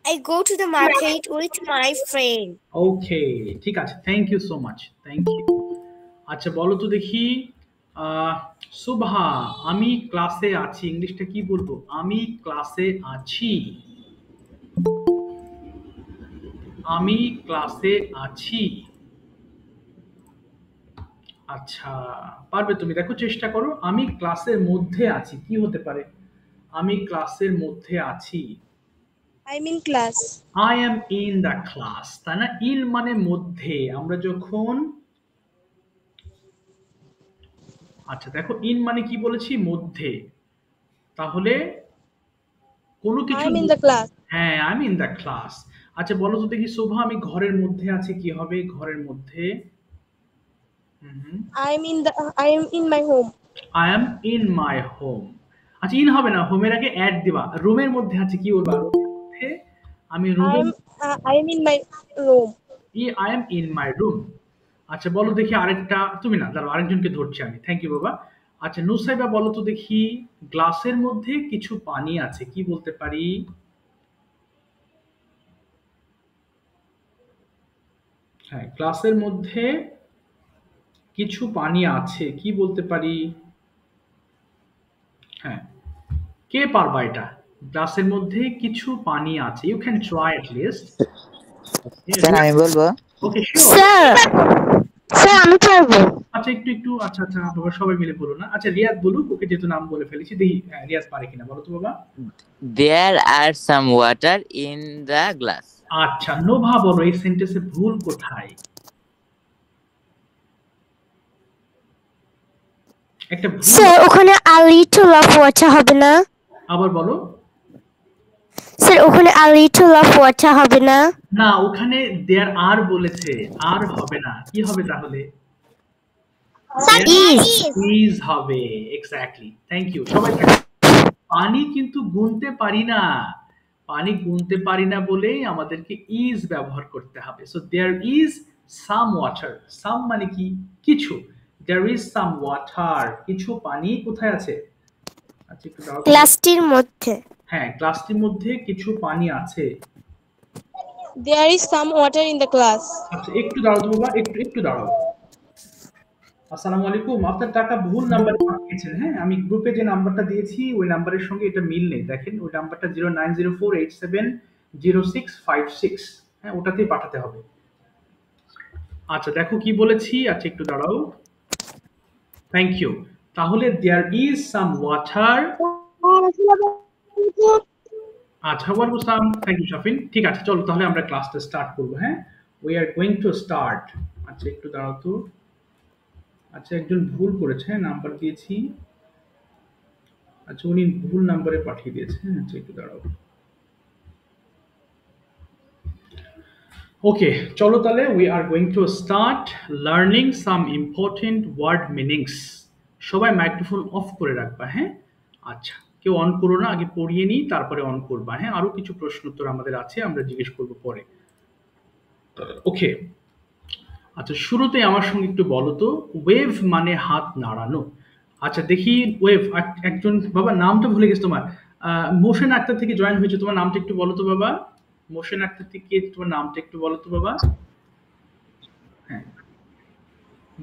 I go to the market with my friend. Okay, ঠিক আছে, thank you so much, thank you. আচ্ছা বলো তো দেখি, আহ, সুভা, আমি ক্লাসে আছি, ইংলিশটা কি বলবো? আমি ক্লাসে আছি, আমি ক্লাসে আছি। আচ্ছা, পারবে তুমি? দেখো, চেষ্টা করো। আমি ক্লাসের মধ্যে আছি, কি হতে পারে? আমি ক্লাসের মধ্যে আছি। I'm in class. I am in the class, তাই না? ইন মানে মধ্যে। আমরা যখন, আচ্ছা দেখো, ইন মানে কি বলেছি? মধ্যে। তাহলে কোনো কিছু, I'm in the class. হ্যাঁ, I am in the class. আচ্ছা বলো তো দেখি শোভা, আমি ঘরের মধ্যে আছি, কি হবে? ঘরের মধ্যে, I am in my home. I am in my home. আচ্ছা, ইন হবে না, হোমের আগে অ্যাড দিবা। রুমের মধ্যে আছে, কি বলবা? রুমের মধ্যে, আমি রুমের, I am in my room. I am in my room. আচ্ছা বলো দেখি আরেকটা, তুমি না, দাঁড়াও, আরেকজনকে ধরছি আমি। থ্যাংক ইউ বাবা। আচ্ছা নুসাইবা, বলো তো দেখি, গ্লাসের মধ্যে কিছু পানি আছে, কি বলতে পারি? হ্যাঁ, গ্লাসের মধ্যে কিছু পানি আছে, কি বলতে পারি? হ্যাঁ, কে পারবা এটা? গ্লাসের মধ্যে কিছু পানি আছে, you can try at least. Sir আমি বলবো। ওকে, শিওর। স্যার আমি পারবো। আচ্ছা একটু একটু, আচ্ছা আচ্ছা বাবা, সবাই মিলে বলো না। আচ্ছা রিয়াদ বলুক, ওকে যেহেতু নাম বলে ফেলেছি, দেখি রিয়াদ পারে কিনা। বলো তো বাবা। There are some water in the glass. আচ্ছা নোভা বলো, এই সেন্টেন্সে ভুল কোথায়? একটা ভুল। স্যার ওখানে a little of water হবে না? আবার বলো। স্যার ওখানে a little of water হবে না? না, ওখানে দেয়ার আর বলেছে, আর হবে না। কি হবে তাহলে? ইজ হবে। এক্স্যাক্টলি, থ্যাংক ইউ সবাই। পানি কিন্তু গুনতে পারি না, পানি গুনতে পারি না বলেই আমাদেরকে ইজ ব্যবহার করতে হবে। So there is some water. Some মানে কি? কিছু। দেয়ার ইজ সাম ওয়াটার, কিছু পানি কোথায় আছে? আচ্ছা একটু দাঁড়াও। গ্লাসটির মধ্যে। হ্যাঁ, গ্লাসটির মধ্যে কিছু পানি আছে। There is some water in the glass. আচ্ছা একটু দাঁড়াও তো বাবা, একটু একটু দাঁড়াও। আসসালামু আলাইকুম, আপনার টাকা ভুল নাম্বারে পাঠিয়েছেন। হ্যাঁ, আমি গ্রুপে যে নাম্বারটা দিয়েছি ওই নাম্বারের সঙ্গে এটা মিল নেই। দেখেন ওই নাম্বারটা 0904870656। হ্যাঁ, ওটাতেই পাঠাতে হবে। আচ্ছা দেখো কি বলেছি। আচ্ছা একটু দাঁড়াও, থ্যাংক ইউ। তাহলে দেয়ার ইজ সাম ওয়াটার। আচ্ছা ওয়ালাইকুম, থ্যাংক ইউ শাফিন। ঠিক আছে, চলো তাহলে আমরা ক্লাসটা স্টার্ট করবো। হ্যাঁ, we are going to start. আচ্ছা একটু দাঁড়াও তো। আচ্ছা একজন ভুল করেছে, নাম্বার দিয়েছি। আচ্ছা উনি ভুল নাম্বারে পাঠিয়ে দিয়েছেন। আচ্ছা একটু দাঁড়াও। ওকে, চলো তাহলে we are going to start learning some important word meanings. সবাই মাইক্রোফোন অফ করে রাখবা। হ্যাঁ, আচ্ছা কেউ অন করো না, আগে পড়িয়ে নিই তারপরে অন করবা। হ্যাঁ, আরো কিছু প্রশ্ন উত্তর আমাদের আছে, আমরা জিজ্ঞেস করবো পরে। ওকে, আচ্ছা শুরুতে আমার সঙ্গে একটু বলো তো, ওয়েভ মানে হাত নাড়ানো। আচ্ছা দেখি ওয়েভ, একজন বাবা নামটা ভুলে গেছে তোমার। মোশন আক্তার থেকে জয়েন হয়েছে, তোমার নামটা একটু বলো তো বাবা। মোশন আক্তার থেকে তোমার নামটা একটু বলো তো বাবা। হ্যাঁ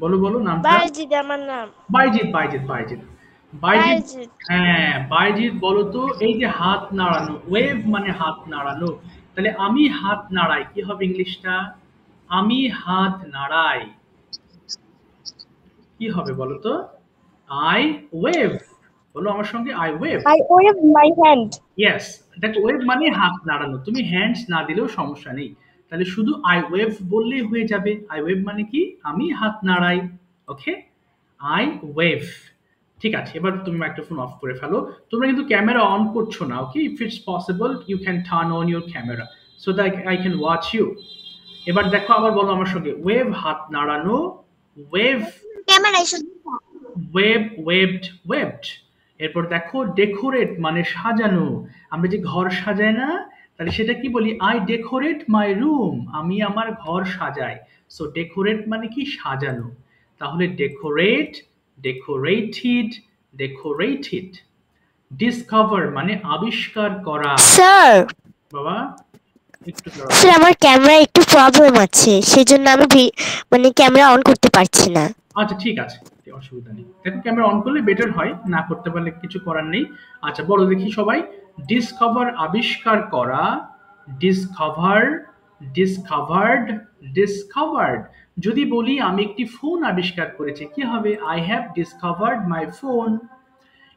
বলো বলো নামটা। বাইজিদ আমার নাম। বাইজিৎ বাইজিৎ বাইজিৎ বাইজিৎ। হ্যাঁ বাইজিৎ, বলো তো এই যে হাত নাড়ানো, ওয়েভ মানে হাত নাড়ানো, তাহলে আমি হাত নাড়াই, কি হবে ইংলিশটা? আমি হাত নাড়াই, কি হবে বলো তো? I wave. বলো আমার সঙ্গে, I wave. I wave my hand. Yes, দেখো ওয়েভ মানে হাত নাড়ানো, তুমি হ্যান্ডস না দিলেও সমস্যা নেই, তাহলে শুধু আই ওয়েভ বললেই হয়ে যাবে। আই ওয়েভ মানে কি? আমি হাত নাড়াই। ওকে, আই ওয়েভ। ঠিক আছে, এবার তুমি মাইক্রোফোন অফ করে ফেলো। তোমরা কিন্তু ক্যামেরা অন করছো না। Okay, if it's possible you can turn on your camera so that I can watch you. এবার দেখো আবার বলো আমার সঙ্গে, ওয়েভ হাত নাড়ানো, ওয়েভ ওয়েভ ওয়েভড ওয়েভড। এরপর দেখো ডেকোরেট মানে সাজানো, আমরা যে ঘর সাজাই না, তাহলে সেটা কি বলি? আই ডেকোরেট মাই রুম, আমি আমার ঘর সাজাই। সো ডেকোরেট মানে কি? সাজানো। তাহলে ডেকোরেট, ডেকোরেটেড, ডেকোরেটেড। ডিসকভার মানে আবিষ্কার করা। স্যার বাবা একটু দাঁড়াও। স্যার আমার ক্যামেরা একটু প্রবলেম আছে, সেজন্য আমি মানে ক্যামেরা অন করতে পারছি না। আচ্ছা ঠিক আছে, অসুবিধা নেই। দেখো ক্যামেরা অন করলে বেটার হয়, না করতে পারলে কিছু করার নেই। আচ্ছা বলো দেখি সবাই। ডিসকভার আবিষ্কার করা, ডিসকভার, ডিসকভার্ড, ডিসকভার্ড। যদি বলি আমি একটি ফোন আবিষ্কার করেছি কি হবে? I have discovered my phone.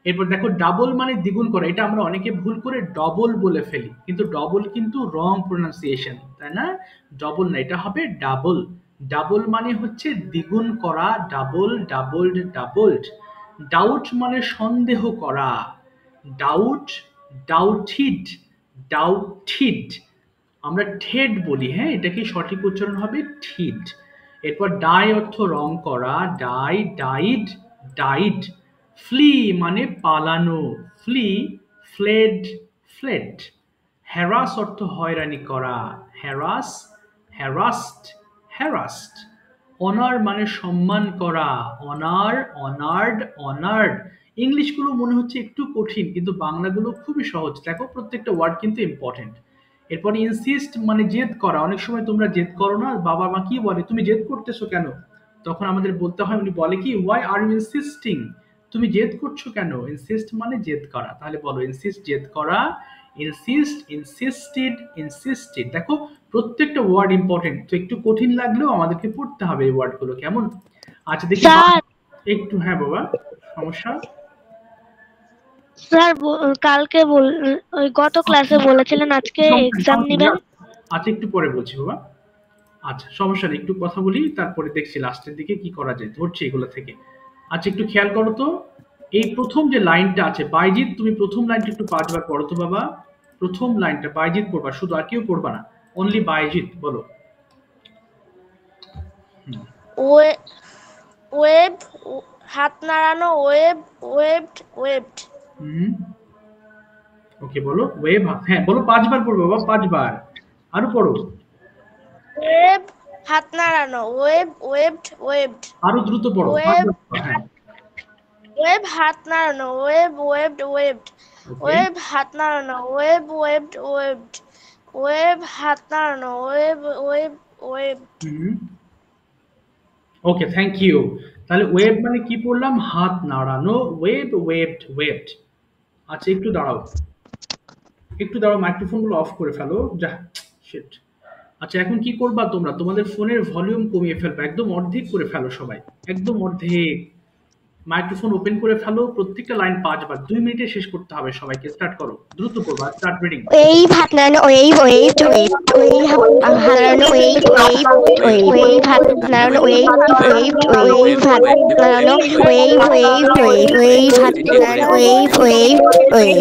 এরপর দেখো ডাবল মানে দ্বিগুণ করা, এটা আমরা অনেকে ভুল করে ডবল বলে ফেলি, কিন্তু ডবল কিন্তু রং প্রোনাউন্সিয়েশন, তাই না? ডবল না, এটা হবে ডাবল। ডাবল মানে হচ্ছে দ্বিগুণ করা, ডাবল, ডাবলড, ডাবলড। ডাউট মানে সন্দেহ করা, ডাউট, ডাউটিড, ডাউটিড। আমরা ঠেড বলি, হ্যাঁ এটাকে সঠিক উচ্চারণ হবে ঠিড। এরপর ডাই অর্থ রং করা, ডাই, ডাইড, ডাইড। ফ্লি মানে পালানো, ফ্লি, ফ্লেড, ফ্লেড। হ্যারাস অর্থ হয়রানি করা, হ্যারাস, হ্যারাস্ট, হ্যারাস্ট। অনার মানে সম্মান করা, অনার, অনার্ড, অনার্ড। ইংলিশগুলো মনে হচ্ছে একটু কঠিন, কিন্তু বাংলাগুলো খুবই সহজ। দেখো প্রত্যেকটা ওয়ার্ড কিন্তু ইম্পর্টেন্ট। এরপর ইনসিস্ট মানে জেদ করা। অনেক সময় তোমরা জেদ করো না, বাবা মা কি বলে, তুমি জেদ করতেছো কেন? তখন আমাদের বলতে হয়, উনি বলে কি, ওয়াই আর ইউ ইনসিস্টিং, তুমি জেদ করছো কেন? ইনসিস্ট মানে জেদ করা। তাহলে বলো ইনসিস্ট, জেদ করা, ইনসিস্ট, ইনসিস্টেড, ইনসিস্টেড। দেখো প্রত্যেকটা ওয়ার্ড ইম্পর্টেন্ট, তো একটু কঠিন লাগলেও আমাদেরকে পড়তে হবে এই ওয়ার্ডগুলো, কেমন? আচ্ছা দেখি স্যার, একটু, হ্যাঁ বাবা, সমস্যা? স্যার কালকে ওই গত ক্লাসে বলেছিলেন আজকে এক্সাম নেবেন। আচ্ছা একটু পরে বলছি বাবা। আচ্ছা সমস্যা নেই, একটু কথা বলি, তারপরে দেখছি লাস্টের দিকে কি করা যায়, ধরছি এগুলো থেকে। আচ্ছা একটু খেয়াল করো তো, এই প্রথম যে লাইনটা আছে বাইজিৎ, তুমি প্রথম লাইনটা একটু 5 বার পড়ো তো বাবা। প্রথম লাইনটা বাইজিৎ পড়বা, শুধু আর কেউ পড়বা না, অনলি বাইজিৎ বলো। ওয়েব, হাত নাড়ানো, ওয়েব, ওয়েবড, ওয়েবড। হুম, ওকে বলো ওয়েব, হ্যাঁ বলো 5 বার পড়বো বাবা, 5 বার, আরো পড়ো। ওয়েব, হাত নাড়ানো, ওয়েব, ওয়েবড, ওয়েবড। আরো দ্রুত পড়ো, 5 ওয়েব, বার পড়ো, হ্যাঁ। ওয়েব, হাত নাড়ানো, wave, waved, waved. Okay, wave, হাত নাড়ানো, ওয়েব, ওয়েবড, ওয়েবড। ওয়েব, হাত নাড়ানো, wave, wave, wave. Hmm, okay thank you. তাহলে ওয়েব মানে কি পড়লাম? হাত নাড়ানো, ওয়েব, ওয়েবড, ওয়েবড। আচ্ছা একটু দাঁড়াও, একটু দাঁড়াও, মাইক্রোফোন গুলো অফ করে ফেলো, যা, শিট। আচ্ছা এখন কি করবা তোমরা? তোমাদের ফোনের ভলিউম কমিয়ে ফেলবা, একদম অর্ধেক করে ফেলো সবাই, একদম অর্ধেক। মাইক্রোফোন ওপেন করে ফেলো, প্রত্যেকটা লাইন 5 বার, 2 মিনিটে শেষ করতে হবে সবাইকে। স্টার্ট করো, দ্রুত করবা, স্টার্ট রিডিং। ওই ভাত নাড়ানো, ওই ওয়েভ, ওয়েভ, ওই ভাত নাড়ানো, ওই ওয়েভ, ওই ওই ভাত নাড়ানো, ওই ওয়েভ, ওই ভাত নাড়ানো, ওই ওয়েভ, ওই ওই ভাত নাড়ানো, ওই ওয়েভ, ওয়েভ।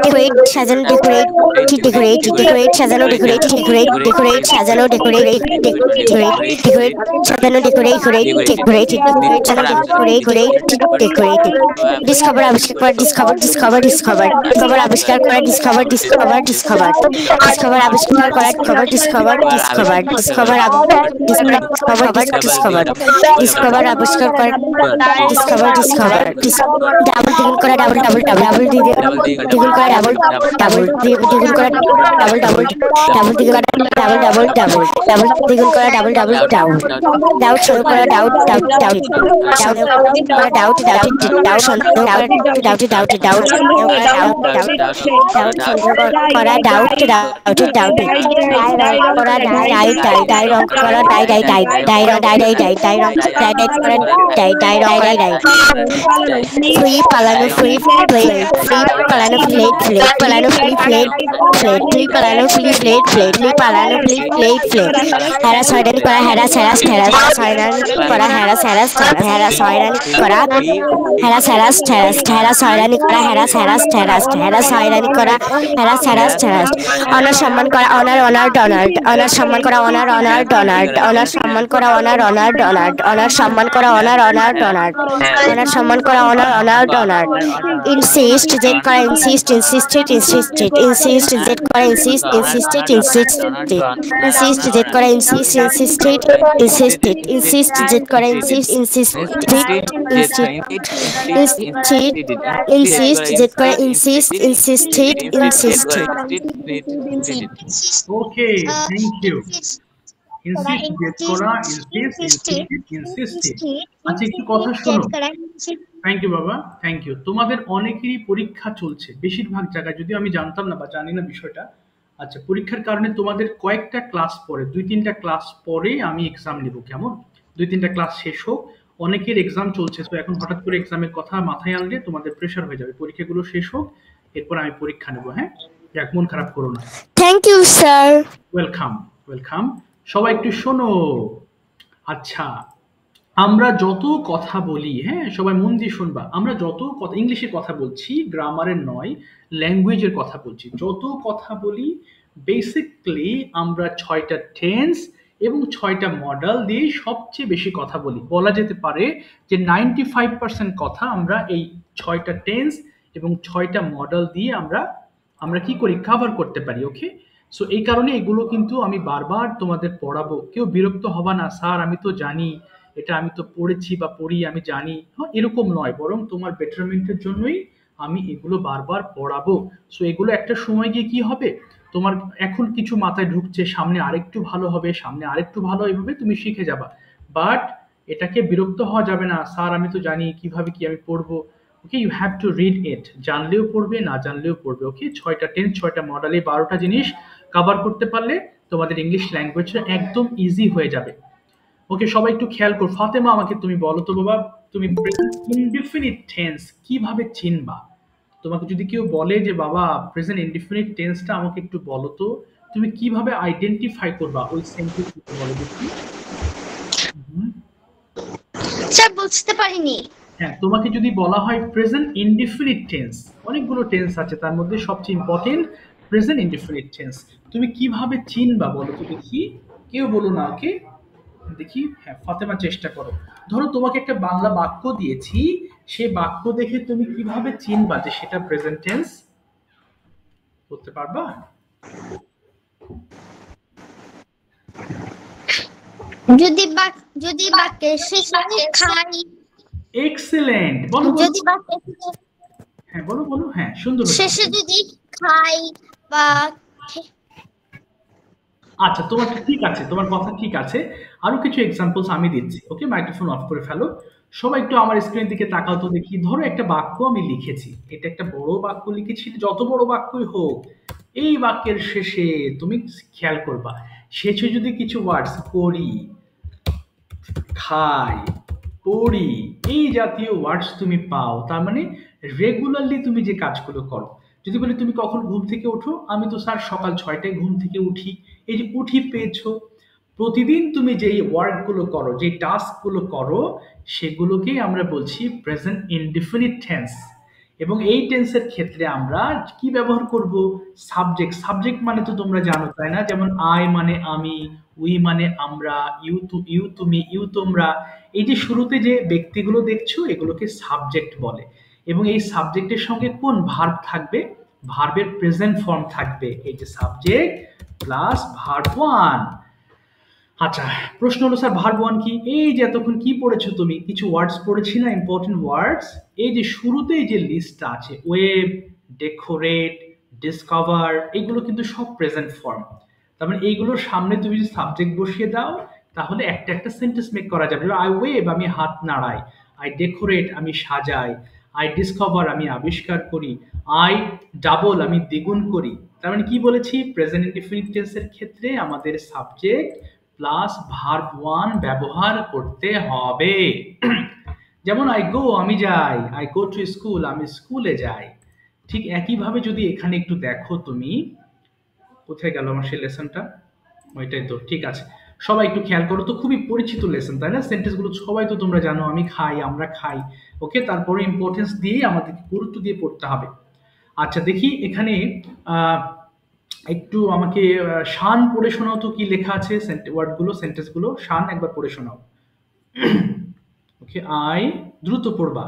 ডেকোরেট সাজানো, ডেকোরেট, ডেকোরেট, ডেকোরেট সাজানো, ডেকোরেট, ডেকোরেট, ডেকোরেট সাজানো, ডেকোরেট, ডেকোরেট, ডেকোরেট সাজানো, ডেকোরেট, ডেকোরেট, ডেকোরেট, ডেকোরেট সাজানো, ডেকোরেট, ডেকোরেট। ডিসকভার আবিষ্কার করা, ডিসকভার, ডিসকভার, ডিসকভার, ডিসকভার আবিষ্কার করা, ডিসকভার, ডিসকভার, ডিসকভার, ডিসকভার আবিষ্কার করা, discover, discover, discover, discover, discover, discover, discover আবিষ্কার করা, ডিসকভার, ডিসকভার, ডাবল দ্বিগুণ করা, ডাবল ডাবল ডাবল ডাবল দ্বিগুণ করা, ডাবল ডাবল দ্বিগুণ করা, ডাবল ডাবল ডাবল দ্বিগুণ করা, ডাবল ডাবল ডাবল ডাবল দ্বিগুণ করা, ডাবল ডাবল ডাউট, ডাউট শুরু করা, doubt doubt doubt doubt doubt doubt doubt সন্দেহ ডাউট ডাউট ডাউট ডাউট সন্দেহ করা, ডাউট ডাউট ডাউট করা, ডাই ডাই ডাই রং করা, ডাই ডাই ডাই ডাই রং ডাই ডাই ডাই ডাই রং die die করা, die die রং die die free পালানো, free plate, free পালানো, plate plate পালানো, free plate plate, free পালানো, free plate plate, free পালানো, free plate plate. Harass হয়রানি করা, harass harass harass হয়রানি করা, হ্যারাস হ্যারাস হ্যারাস হয়রানি করা, হ্যারাস হ্যারাস হ্যারাস হ্যারাস হয়রানি করা, হ্যারাস হ্যারাস হ্যারাস হ্যারাস হয়রানি করা, হ্যারাস হ্যারাস হ্যারাস। অনার সম্মান করা, অনার অনার ডনার্ড, অনার সম্মান করা, অনার অনার ডনার্ড, অনার সম্মান করা, অনার অনার ডনার্ড, অনার সম্মান করা, অনার অনার ডনার্ড, অনার সম্মান করা, অনার অনার ডনার্ড। ইনসিস্ট জেদ করা, ইনসিস্ট, ইনসিস্টেড, ইনসিস্টেড, ইনসিস্ট জেদ করা, ইনসিস্ট, ইনসিস্টেড, ইনসিস্টেড, ইনসিস্ট জেদ করা, ইনসিস্ট, ইনসিস্টেড, ইনসিস্টেড, ইনসিস্ট জেদ করা, insist, insisted, insisted, insist, Z for insist, insisted, insisted. Okay, thank you. করা ইনসিস্ট জেদ করা, ইনসিস্ট ইনসিস্টেড ইনসিস্টেড। আচ্ছা একটু কথা শোনো। থ্যাংক ইউ বাবা, থ্যাংক ইউ। তোমাদের অনেকেরই পরীক্ষা চলছে বেশিরভাগ জায়গায়, যদিও আমি জানতাম না বা জানি না বিষয়টা। আচ্ছা পরীক্ষার কারণে তোমাদের কয়েকটা ক্লাস পরে, 2-3টা ক্লাস পরে আমি এক্সাম নেব, কেমন? 2-3টা ক্লাস শেষ হোক, অনেকের এক্সাম চলছে, তো এখন হঠাৎ করে এক্সামের কথা মাথায় আনলে তোমাদের প্রেশার হয়ে যাবে। পরীক্ষাগুলো শেষ হোক, এরপর আমি পরীক্ষা নেব। হ্যাঁ, যাক, মন খারাপ করো না। Thank you, sir. Welcome welcome. সবাই একটু শোনো। আচ্ছা, আমরা যত কথা বলি, হ্যাঁ সবাই মন দিয়ে শুনবা, আমরা যত কথা ইংলিশে কথা বলছি, গ্রামারের নয়, ল্যাঙ্গুয়েজের কথা বলছি, যত কথা বলি বেসিকলি আমরা 6টা টেন্স এবং 6টা মডেল দিয়ে সবচেয়ে বেশি কথা বলি। বলা যেতে পারে যে 95% কথা আমরা এই 6টা টেন্স এবং 6টা মডেল দিয়ে আমরা কি করি, কভার করতে পারি। ওকে, সো এই কারণে এগুলো কিন্তু আমি বারবার তোমাদের পড়াবো। কেউ বিরক্ত হবা না, স্যার আমি তো জানি, এটা আমি তো পড়েছি বা পড়ি, আমি জানি, হ্যাঁ এরকম নয়, বরং তোমার বেটারমেন্টের জন্যই আমি এগুলো বারবার পড়াবো। সো এগুলো একটা সময় গিয়ে কি হবে, তোমার এখন কিছু মাথায় ঢুকছে, সামনে আরেকটু ভালো হবে, সামনে আরেকটু ভালো, এইভাবে তুমি শিখে যাবা। বাট এটাকে বিরক্ত হওয়া যাবে না, স্যার আমি তো জানি, কিভাবে কি আমি পড়বো। Okay, you have to read it, জানলেও পড়বে না জানলেও পড়বে। ওকে, 6টা টেন্স 6টা মডেলে 12টা জিনিস কভার করতে পারলে তোমাদের ইংলিশ ল্যাঙ্গুয়েজটা একদম ইজি হয়ে যাবে। ওকে, সবাই একটু খেয়াল করো। ফাতেমা আমাকে তুমি বলো তো বাবা, তুমি প্রেজেন্ট ইনডিফিনিট টেন্স কিভাবে চিনবা? তোমাকে যদি কেউ বলে যে বাবা প্রেজেন্ট ইনডিফিনিট টেন্সটা আমাকে একটু বলো তো, তুমি কিভাবে আইডেন্টিফাই করবা ওই সেন্টেন্সটা, বলো দেখি। স্যার বুঝতে পারিনি। হ্যাঁ, তোমাকে যদি বলা হয় প্রেজেন্ট ইনডিফিনিট টেন্স, অনেকগুলো টেন্স আছে, তার মধ্যে সবচেয়ে ইম্পর্টেন্ট প্রেজেন্ট ইনডিফিনিট টেন্স, তুমি কিভাবে চিনবা বলো তো দেখি। কেউ বলো না, ওকে দেখি। হ্যাঁ ফাতেমা, চেষ্টা করো। ধরো তোমাকে একটা বাংলা বাক্য দিয়েছি, সেই বাক্য দেখে তুমি কিভাবে চিনবা যে সেটা প্রেজেন্ট টেন্স, বলতে পারবা? যদি বাক্যের শেষে খাই। এক্সেলেন্ট, বলো বলো। যদি বাক্যের হ্যাঁ বলো বলো, হ্যাঁ সুন্দর হয়েছে। শেষে যদি খাই বা আচ্ছা তোমার ঠিক আছে, তোমার কথা ঠিক আছে। আরো কিছু এক্সাম্পলস আমি দিচ্ছি। ওকে, মাইক্রোফোন অফ করে ফেলো। সবাই একটু আমার স্ক্রিন দিকে তাকাও তো দেখি। ধরো একটা বাক্য আমি লিখেছি, এটা একটা বড় বাক্য লিখেছি, যত বড় বাক্যই হোক, এই বাক্যের শেষে তুমি খেয়াল করবা, শেষে যদি কিছু ওয়ার্ডস করি, খাই, পড়ি, এই জাতীয় ওয়ার্ডস তুমি পাও, তার মানে রেগুলারলি তুমি যে কাজগুলো করো। যদি বলি তুমি কখন ঘুম থেকে ওঠো, আমি তো স্যার সকাল 6টায় ঘুম থেকে উঠি। এই যে উঠি পেয়েছো, প্রতিদিন তুমি যেই ওয়ার্কগুলো করো, যে টাস্কগুলো করো, সেগুলোকেই আমরা বলছি প্রেজেন্ট ইনডিফিনিট টেন্স। এবং এই টেন্সের ক্ষেত্রে আমরা কি ব্যবহার করব? সাবজেক্ট। সাবজেক্ট মানে তো তোমরা জানো তাই না, যেমন আই মানে আমি, উই মানে আমরা, ইউ তুমি, ইউ তোমরা। এই যে শুরুতে যে ব্যক্তিগুলো দেখছো, এগুলোকে সাবজেক্ট বলে। এবং এই সাবজেক্টের সঙ্গে কোন ভার্ব থাকবে? ভার্বের প্রেজেন্ট ফর্ম থাকবে। এই যে সাবজেক্ট প্লাস ভার্ব ওয়ান। আচ্ছা, প্রশ্ন হলো স্যার ভার্ব ওয়ান কি? এই যে এতক্ষণ কি পড়েছো তুমি, কিছু ওয়ার্ডস পড়েছি না, ইম্পর্টেন্ট ওয়ার্ডস। এই যে শুরুতে যে লিস্টটা আছে, ওয়েব, ডেকোরেট, ডিসকভার, এগুলো কিন্তু সব প্রেজেন্ট ফর্ম। তার মানে এইগুলোর সামনে তুমি যদি সাবজেক্ট বসিয়ে দাও, তাহলে একটা একটা সেন্টেন্স মেক করা যাবে। আই ওয়েব, আমি হাত নাড়াই। আই ডেকোরেট, আমি সাজাই। আই ডিসকভার, আমি আবিষ্কার করি। আই ডাবল, আমি দ্বিগুণ করি। তার মানে কি বলেছি, প্রেজেন্ট ইনডিফিনিট টেন্সের ক্ষেত্রে আমাদের সাবজেক্ট প্লাস ভার্ব ওয়ান ব্যবহার করতে হবে। যেমন আই গো, আমি যাই। আই গো টু স্কুল, আমি স্কুলে যাই। ঠিক একইভাবে যদি এখানে একটু দেখো তুমি, কোথায় গেল আমার সেই লেসনটা, ওইটাই তো, ঠিক আছে। সবাই একটু খেয়াল করো তো, খুবই পরিচিত লেসন তাই না, সেন্টেন্স গুলো সবাই তো তোমরা জানো, আমি খাই, আমরা খাই। ওকে, তারপরে ইম্পর্টেন্স দিয়ে আমাদেরকে গুরুত্ব দিয়ে পড়তে হবে। আচ্ছা দেখি এখানে একটু আমাকে শান পড়ে শোনাও তো, কি লেখা আছে ওয়ার্ডগুলো, সেন্টেন্সগুলো শান একবার পড়ে শোনাও। ওকে, আই, দ্রুত পড়বা,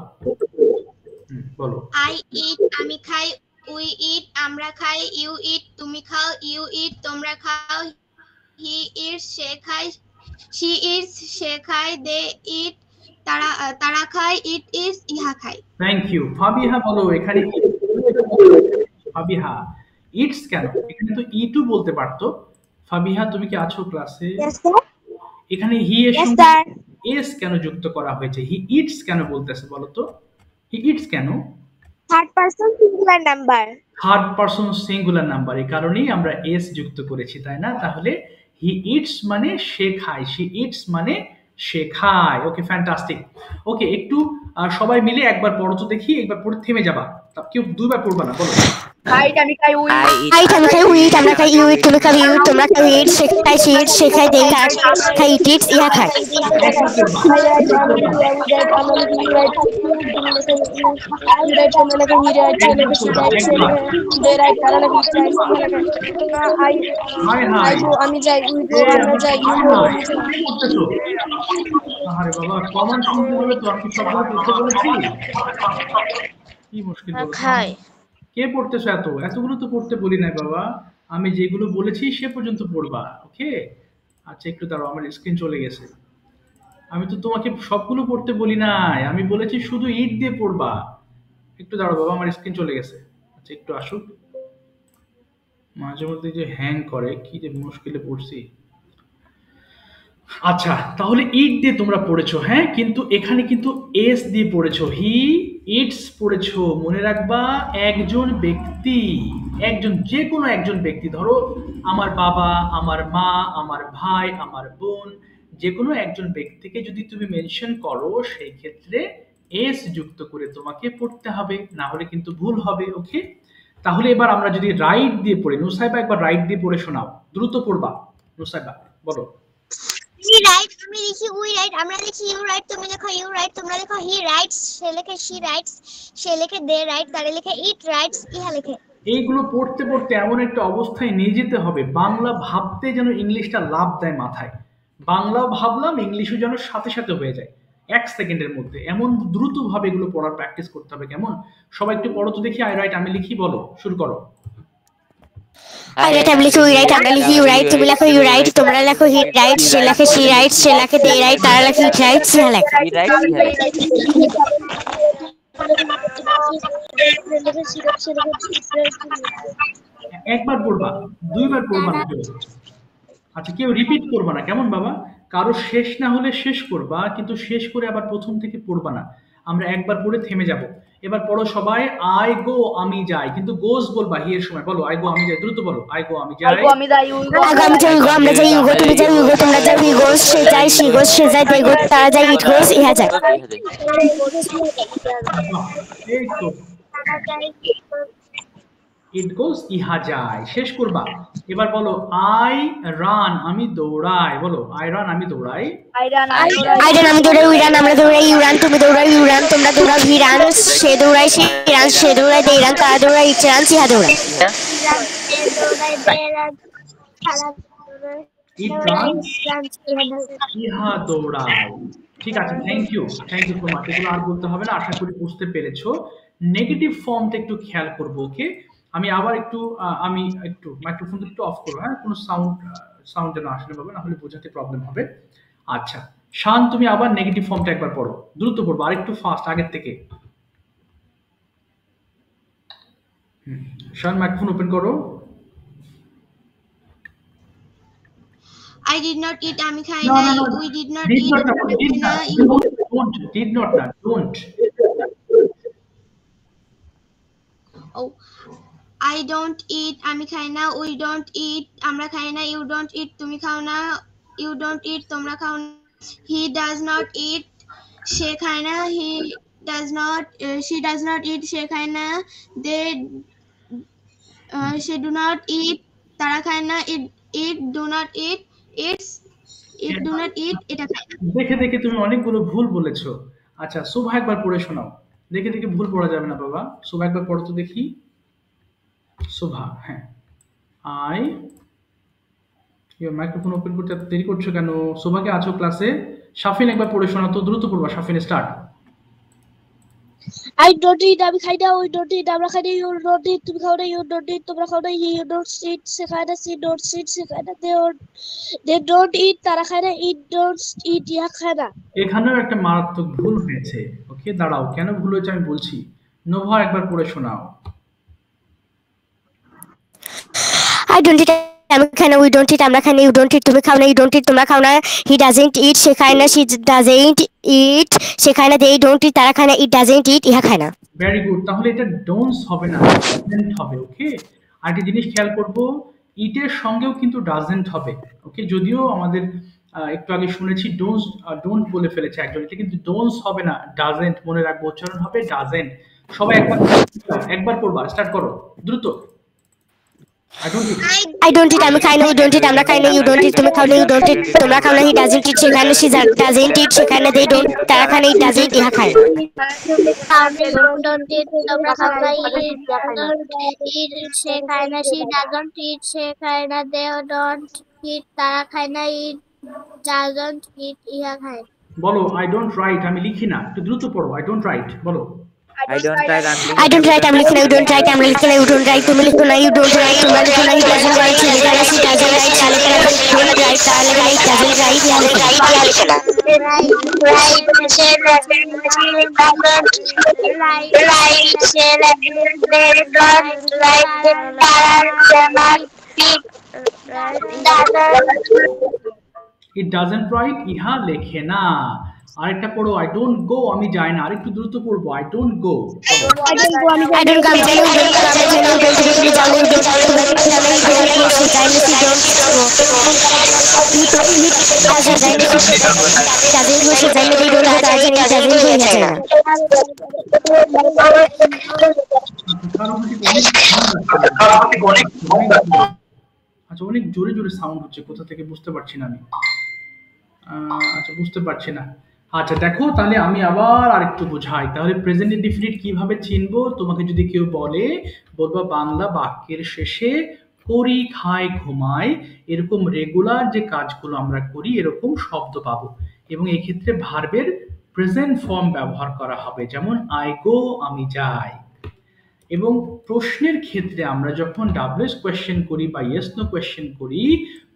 বলো। আই ইট, আমি খাই। উই ইট, আমরা খাই। ইউ ইট, তুমি খাও। ইউ ইট, তোমরা খাও। হি ইটস, সে খায়। শি ইটস, সে খায়। দে ইট, তারা খায়, ইট ইজ ইহা খায়। Thank you. ফাবিহা বলো এখানে কি? ফাবিহা ইটস কেন? এখানে তো ইটু বলতে পারতো। ফাবিহা তুমি কি আছো ক্লাসে? Yes, sir. এখানে হি এর Yes, সঙ্গে sir. এস কেন যুক্ত করা হয়েছে? হি ইটস কেন বলতেছে বলো তো? হি ইটস কেন? Third person singular number. Third person singular number, এই কারণেই আমরা এস যুক্ত করেছি, তাই না? তাহলে হি ইটস মানে সে খায়, শি ইটস মানে সে খায়। ওকে, ফ্যান্টাস্টিক। ওকে, একটু সবাই মিলে একবার পড়ো তো দেখি, একবার পড়ে থেমে যাবা, কেউ দুইবার পড়বা না, বলো। Height আমি খাই উইট, I আমি খাই উইট, আমরা খাই ইউইট, তুমি খাই ইউইট, তোমরা খাই ইট, সে খাই সি ইট, সে খাই দে ইট, খাই ইট ইটস, ইহা খায়। হাই হাই, আমি যাই, আমরা যাই। আরে বাবা, কমন শুনতে বলে তো আমি সবগুলো পড়তে বলেছি। কি মুশকিল বলো। খাই। কে পড়তেছো? এতগুলো তো পড়তে বলি নাই বাবা, আমি যেগুলো বলেছি সে পর্যন্ত পড়বা। ওকে, আচ্ছা একটু দাঁড়াও, আমার স্ক্রিন চলে গেছে। আমি তো তোমাকে সবগুলো পড়তে বলি নাই, আমি বলেছি শুধু ইট দিয়ে পড়বা। একটু দাঁড়াও বাবা, আমার স্ক্রিন চলে গেছে। আচ্ছা একটু আসুক, মাঝে মধ্যে যে হ্যাং করে, কি যে মুশকিলে পড়ছি। আচ্ছা, তাহলে ইট দিয়ে তোমরা পড়েছো, হ্যাঁ, কিন্তু এখানে কিন্তু এস দিয়ে পড়েছো, হি ইটস পড়েছো। মনে রাখবা, একজন ব্যক্তি, যে কোনো একজন ব্যক্তি, ধরো আমার বাবা, আমার মা, আমার ভাই, আমার বোন, যে কোনো একজন ব্যক্তিকে যদি তুমি মেনশন করো, সেই ক্ষেত্রে এস যুক্ত করে তোমাকে পড়তে হবে, না হলে কিন্তু ভুল হবে। ওকে, তাহলে এবার আমরা যদি রাইট দিয়ে পড়ি, নুসাইবা একবার রাইট দিয়ে পড়ে শোনাও, দ্রুত পড়বা। নুসাইবা বলো। হি রাইট, আমি লিখি উই রাইট, আমরা লিখি ইউ রাইট, তুমি লেখো ইউ রাইট, তোমরা লেখো হি রাইটস, সে লেখে শি রাইটস, সে লেখে দে রাইট, তারা লেখে ইট রাইটস, ইহা লেখে। এইগুলো পড়তে পড়তে এমন একটা অবস্থায় নিয়ে যেতে হবে, বাংলা ভাবতে যেন ইংলিশটা লাভ দেয় মাথায়। বাংলাও ভাবলাম, ইংলিশও যেন সাথে সাথে হয়ে যায় 1 সেকেন্ডের মধ্যে। এমন দ্রুত ভাবে এগুলো পড়ার প্র্যাকটিস করতে হবে। কেমন? সবাই একটু পড়ো তো দেখি। আই রাইট আমি লিখি, বলো, শুরু করো। I write, আমি লিখি উই রাইট, আমরা লিখি ইউ রাইট, তুমি লেখো ইউ রাইট, তোমরা লেখো হি রাইট, সে লেখে শি রাইট, সে লেখে দে রাইট, তারা লেখে ইট রাইট, ইহা লেখে। He writes, he writes. একবার পড়বা, দুইবার পড়বা না কেউ। আচ্ছা, কেউ রিপিট করবা না, কেমন বাবা? কারো শেষ না হলে শেষ করবা, কিন্তু শেষ করে আবার প্রথম থেকে পড়বা না। আমরা একবার পড়ে থেমে যাব। এবার পড়ো সবাই, আই গো আমি যাই, কিন্তু গোস বলবা হি এর সময়। বলো আই গো আমি যাই, দ্রুত বলো, আই গো আমি যাই। আগো আমি যাই, উই গো আমরা যাই, ইউ গো তুমি যাও, ইউ গো তোমরা যাও, হি গোস সে যায়, শি গোস সে যায়, দে গো তারা যায়, ইট গোস ইহা যায়। এই তো, ইট গোস ইহা যায়, শেষ করবা। এবার বলো, আই রান আমি দৌড়াই, বলো আই রান আমি দৌড়াই। আই রান আমি দৌড়াই, উই রান আমরা দৌড়াই, ইউ রান তুমি দৌড়াও, ইউ রান তোমরা দৌড়াও, হি রান সে দৌড়ায়, শি রান সে দৌড়ায়, দে রান তারা দৌড়ায়, ইট রান ইহা দৌড়ায়। ইট রান ইহা দৌড়ায়। ঠিক আছে, থ্যাংক ইউ সো মাচ। এগুলো আর বলতে হবে না, আশা করি বুঝতে পেরেছো। নেগেটিভ ফর্মটা একটু খেয়াল করবো। ওকে, আমি আবার একটু আমি একটু মাইক্রোফোনটা একটু অফ করবো, হ্যাঁ, কোনো সাউন্ড যেন আসলে পাবে, না হলে বোঝাতে প্রবলেম হবে। আচ্ছা শান, তুমি আবার নেগেটিভ ফর্মটা একবার পড়ো, দ্রুত পড়বো, আর একটু ফাস্ট আগের থেকে। শান মাইক্রোফোন ওপেন করো। I did not eat, আমি খাই No, নাই, no, no. we did not Did eat, not, did না, not, you don't, did not, don't. oh, I don't eat, আমি খাই না, we don't eat, আমরা খাই না, you don't eat, তুমি খাও না, you don't eat, তোমরা খাও না, he does not eat, সে খায় না, he does not, she does not eat, সে খায় না, they she do not eat, তারা খায় না, it do not eat, it do not eat, এটা খায় না। দেখে দেখে তুমি অনেকগুলো ভুল বলেছো। আচ্ছা, শোভা একবার পড়ে শোনাও। দেখে দেখে ভুল পড়া যাবে না বাবা। শোভা একবার পড়ো তো দেখি। শোভা, হ্যাঁ, আই, মাইক্রোফোন ওপেন করতে এত দেরি করছো কেন? শোভাকে আছো ক্লাসে? শাফিন একবার পড়ে শোনাও তো, দ্রুত পড়বা। Shafin start. I don't eat আমি খাই না, we don't eat আমরা খাই না, you don't eat তুমি খাও না, you don't eat তোমরা খাও না, he don't eat সে খায় না, she don't eat সে খায় না, they don't eat তারা খায় না, it don't eat ইহা খায় না। এখানেও একটা মারাত্মক ভুল হয়েছে। ওকে, দাঁড়াও, কেন ভুল হয়েছে আমি বলছি। নোভা একবার পড়ে শোনাও। I don't eat আমি খাই না, we don't eat আমরা খাই না, you don't eat তুমি খাও না, you don't eat তোমরা খাও না, he doesn't eat সে খায় না, she doesn't eat সে খায় না, they don't eat তারা খায় না, it doesn't eat ইহা খায় না। Very good. তাহলে এটা ডোন্টস হবে না, ডাজেন্ট হবে। ওকে, আরেকটা জিনিস খেয়াল করব, ইটের সঙ্গেও কিন্তু ডাজেন্ট হবে। ওকে, যদিও আমাদের একটু আগে শুনেছি ডোন্ট বলে ফেলেছে একজন, এটা কিন্তু ডোন্টস হবে না, ডাজেন্ট মনে রাখবো, উচ্চারণ হবে ডাজেন্ট। সবাই একবার পড়বা, স্টার্ট করো দ্রুত। I don't eat আমি খাই না, we don't eat আমরা খাই না, you don't eat তুমি খাও না, you don't eat তোমরা খাও না, he doesn't eat সেখানে, she doesn't eat সেখানে, they don't তারা খায় না, it doesn't ইহা খায় না। don't eat তোমরা খাও না, he don't eat সে খায় না, she doesn't eat সে খায় না, they don't eat তারা খায় না, it doesn't eat ইহা খায়। বলো, I don't write আমি লিখি না, একটু দ্রুত পড়ো। I don't write বলো। I don't write I don't write আমি লিখি না, you don't write আমরা লিখি না, you don't write তুমি লিখো না, you don't write তোমরা লিখো না, he doesn't write সে লিখে না, she doesn't write তাহলে don't write তাহলে it doesn't write ইহা লিখে না। It doesn't write ইহা লেখে না। আরেকটা পড়ো, I don't go আমি যাই না, আরেকটু দ্রুত পড়বো, I don't go। I don't go আমি যাই না, you don't go তুমি যাও না, you don't go তুমি যাও না, you don't go সে যাই না, she don't go you doesn't যাই না, doesn't go সে যাই না, they don't go doesn't go ইহা যায় না। আচ্ছা, অনেক জোরে জোরে সাউন্ড হচ্ছে, কোথা থেকে বুঝতে পারছি না আমি। আচ্ছা, বুঝতে পারছি না। আচ্ছা দেখো, তাহলে আমি আবার আরেকটু বোঝাই। তাহলে প্রেজেন্ট ইনডিফিনিট কিভাবে চিনবো? তোমাকে যদি কেউ বলে, বলবা বাংলা বাক্যের শেষে করি, খাই, ঘুমাই, এরকম রেগুলার যে কাজগুলো আমরা করি এরকম শব্দ পাবো, এবং এই ক্ষেত্রে ভার্বের প্রেজেন্ট ফর্ম ব্যবহার করা হবে, যেমন আই গো আমি যাই। এবং প্রশ্নের ক্ষেত্রে আমরা যখন ডাব্লিউএস কোয়েশ্চেন করি বা ইয়েস নো কোয়েশ্চেন করি,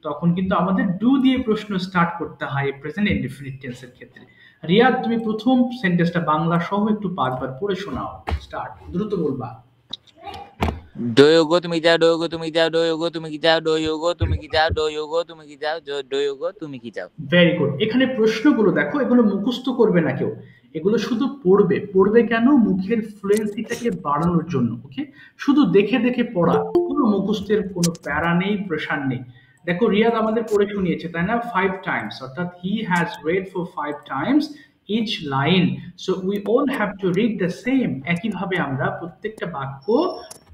তখন কিন্তু আমাদের ডু দিয়ে প্রশ্ন স্টার্ট করতে হয় প্রেজেন্ট ইনডিফিনিট টেন্সের ক্ষেত্রে। রিয়াদ, তুমি প্রথম সেন্টেন্সটা বাংলা সহ একটু 5 বার পড়ে শোনাও। স্টার্ট, দ্রুত বলবা। Do you go তুমি যাও, do you go তুমি যাও, do you go তুমি কি যাও, do you go তুমি কি যাও, do you go তুমি কি যাও, do you go তুমি কি যাও। Very good. এখানে প্রশ্নগুলো দেখো, এগুলো মুখস্থ করবে না কেউ, এগুলো শুধু পড়বে। পড়বে কেন? মুখের ফ্লুয়েন্সিটাকে বাড়ানোর জন্য। ওকে, শুধু দেখে দেখে পড়া, কোনো মুখস্থের কোনো প্যারা নেই, প্রেশার নেই। দেখো, রিয়াদ আমাদের পড়ে শুনিয়েছে, তাই না? 5 টাইমস, অর্থাৎ he has read for 5 times each line, so we all have to read the same. একইভাবে আমরা প্রত্যেকটা বাক্য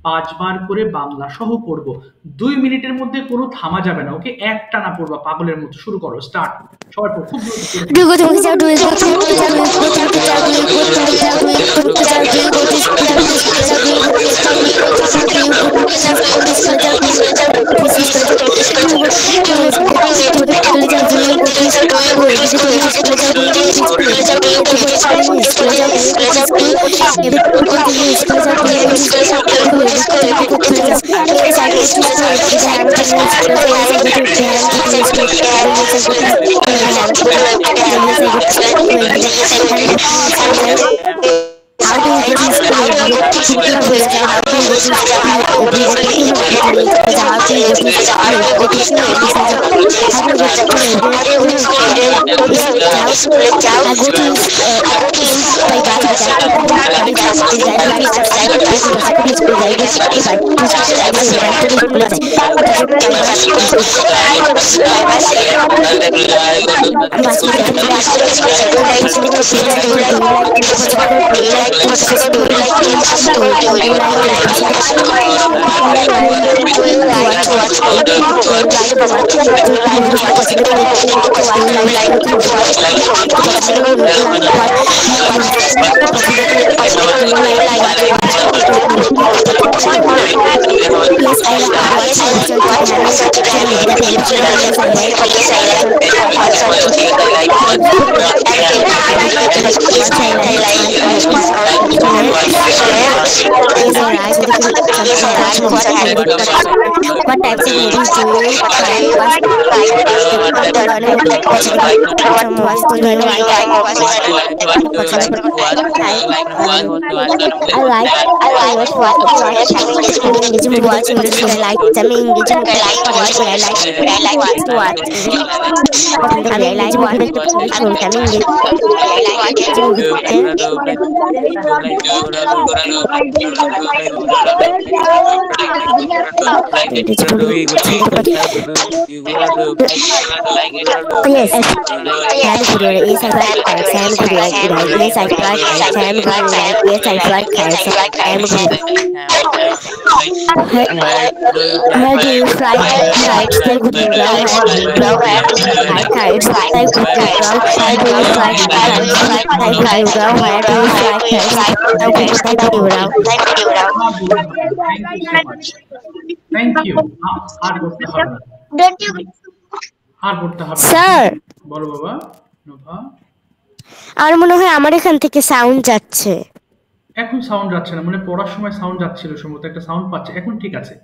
5 বার করে বাংলা সহ পড়বো। 2 মিনিটের মধ্যে কোনো থামা যাবে না। ওকে, একটা না পড়বা পাগলের মতো। শুরু করো, স্টার্ট। সবাই পড়ো, খুব দ্রুত। Do you go তুমি যাও, do you go তুমি যাও, do you go তুমি যাও, do you go তুমি যাও, do you go তুমি যাও, do you go তুমি যাও, do you go What types of movies do you watch? I like engaging with watch English movie. I like engaging with watch I like to watch. I like watching English movie. Yes. Sam Guru is a right. Sam Guru is a right. Sam How do you fly kites like Guru? How do you fly kites like Guru? How do you fly kites like Guru? How do you fly kites like Guru? Thank you. আর করতে হবে না। Don't you? আর করতে হবে না। Sir বলো বাবা Nova. আর মনে হয় আমার এখান থেকে সাউন্ড যাচ্ছে। এখন সাউন্ড যাচ্ছে না, মানে পড়ার সময় সাউন্ড যাচ্ছিল, সম্ভবত একটা সাউন্ড পাচ্ছে। এখন ঠিক আছে,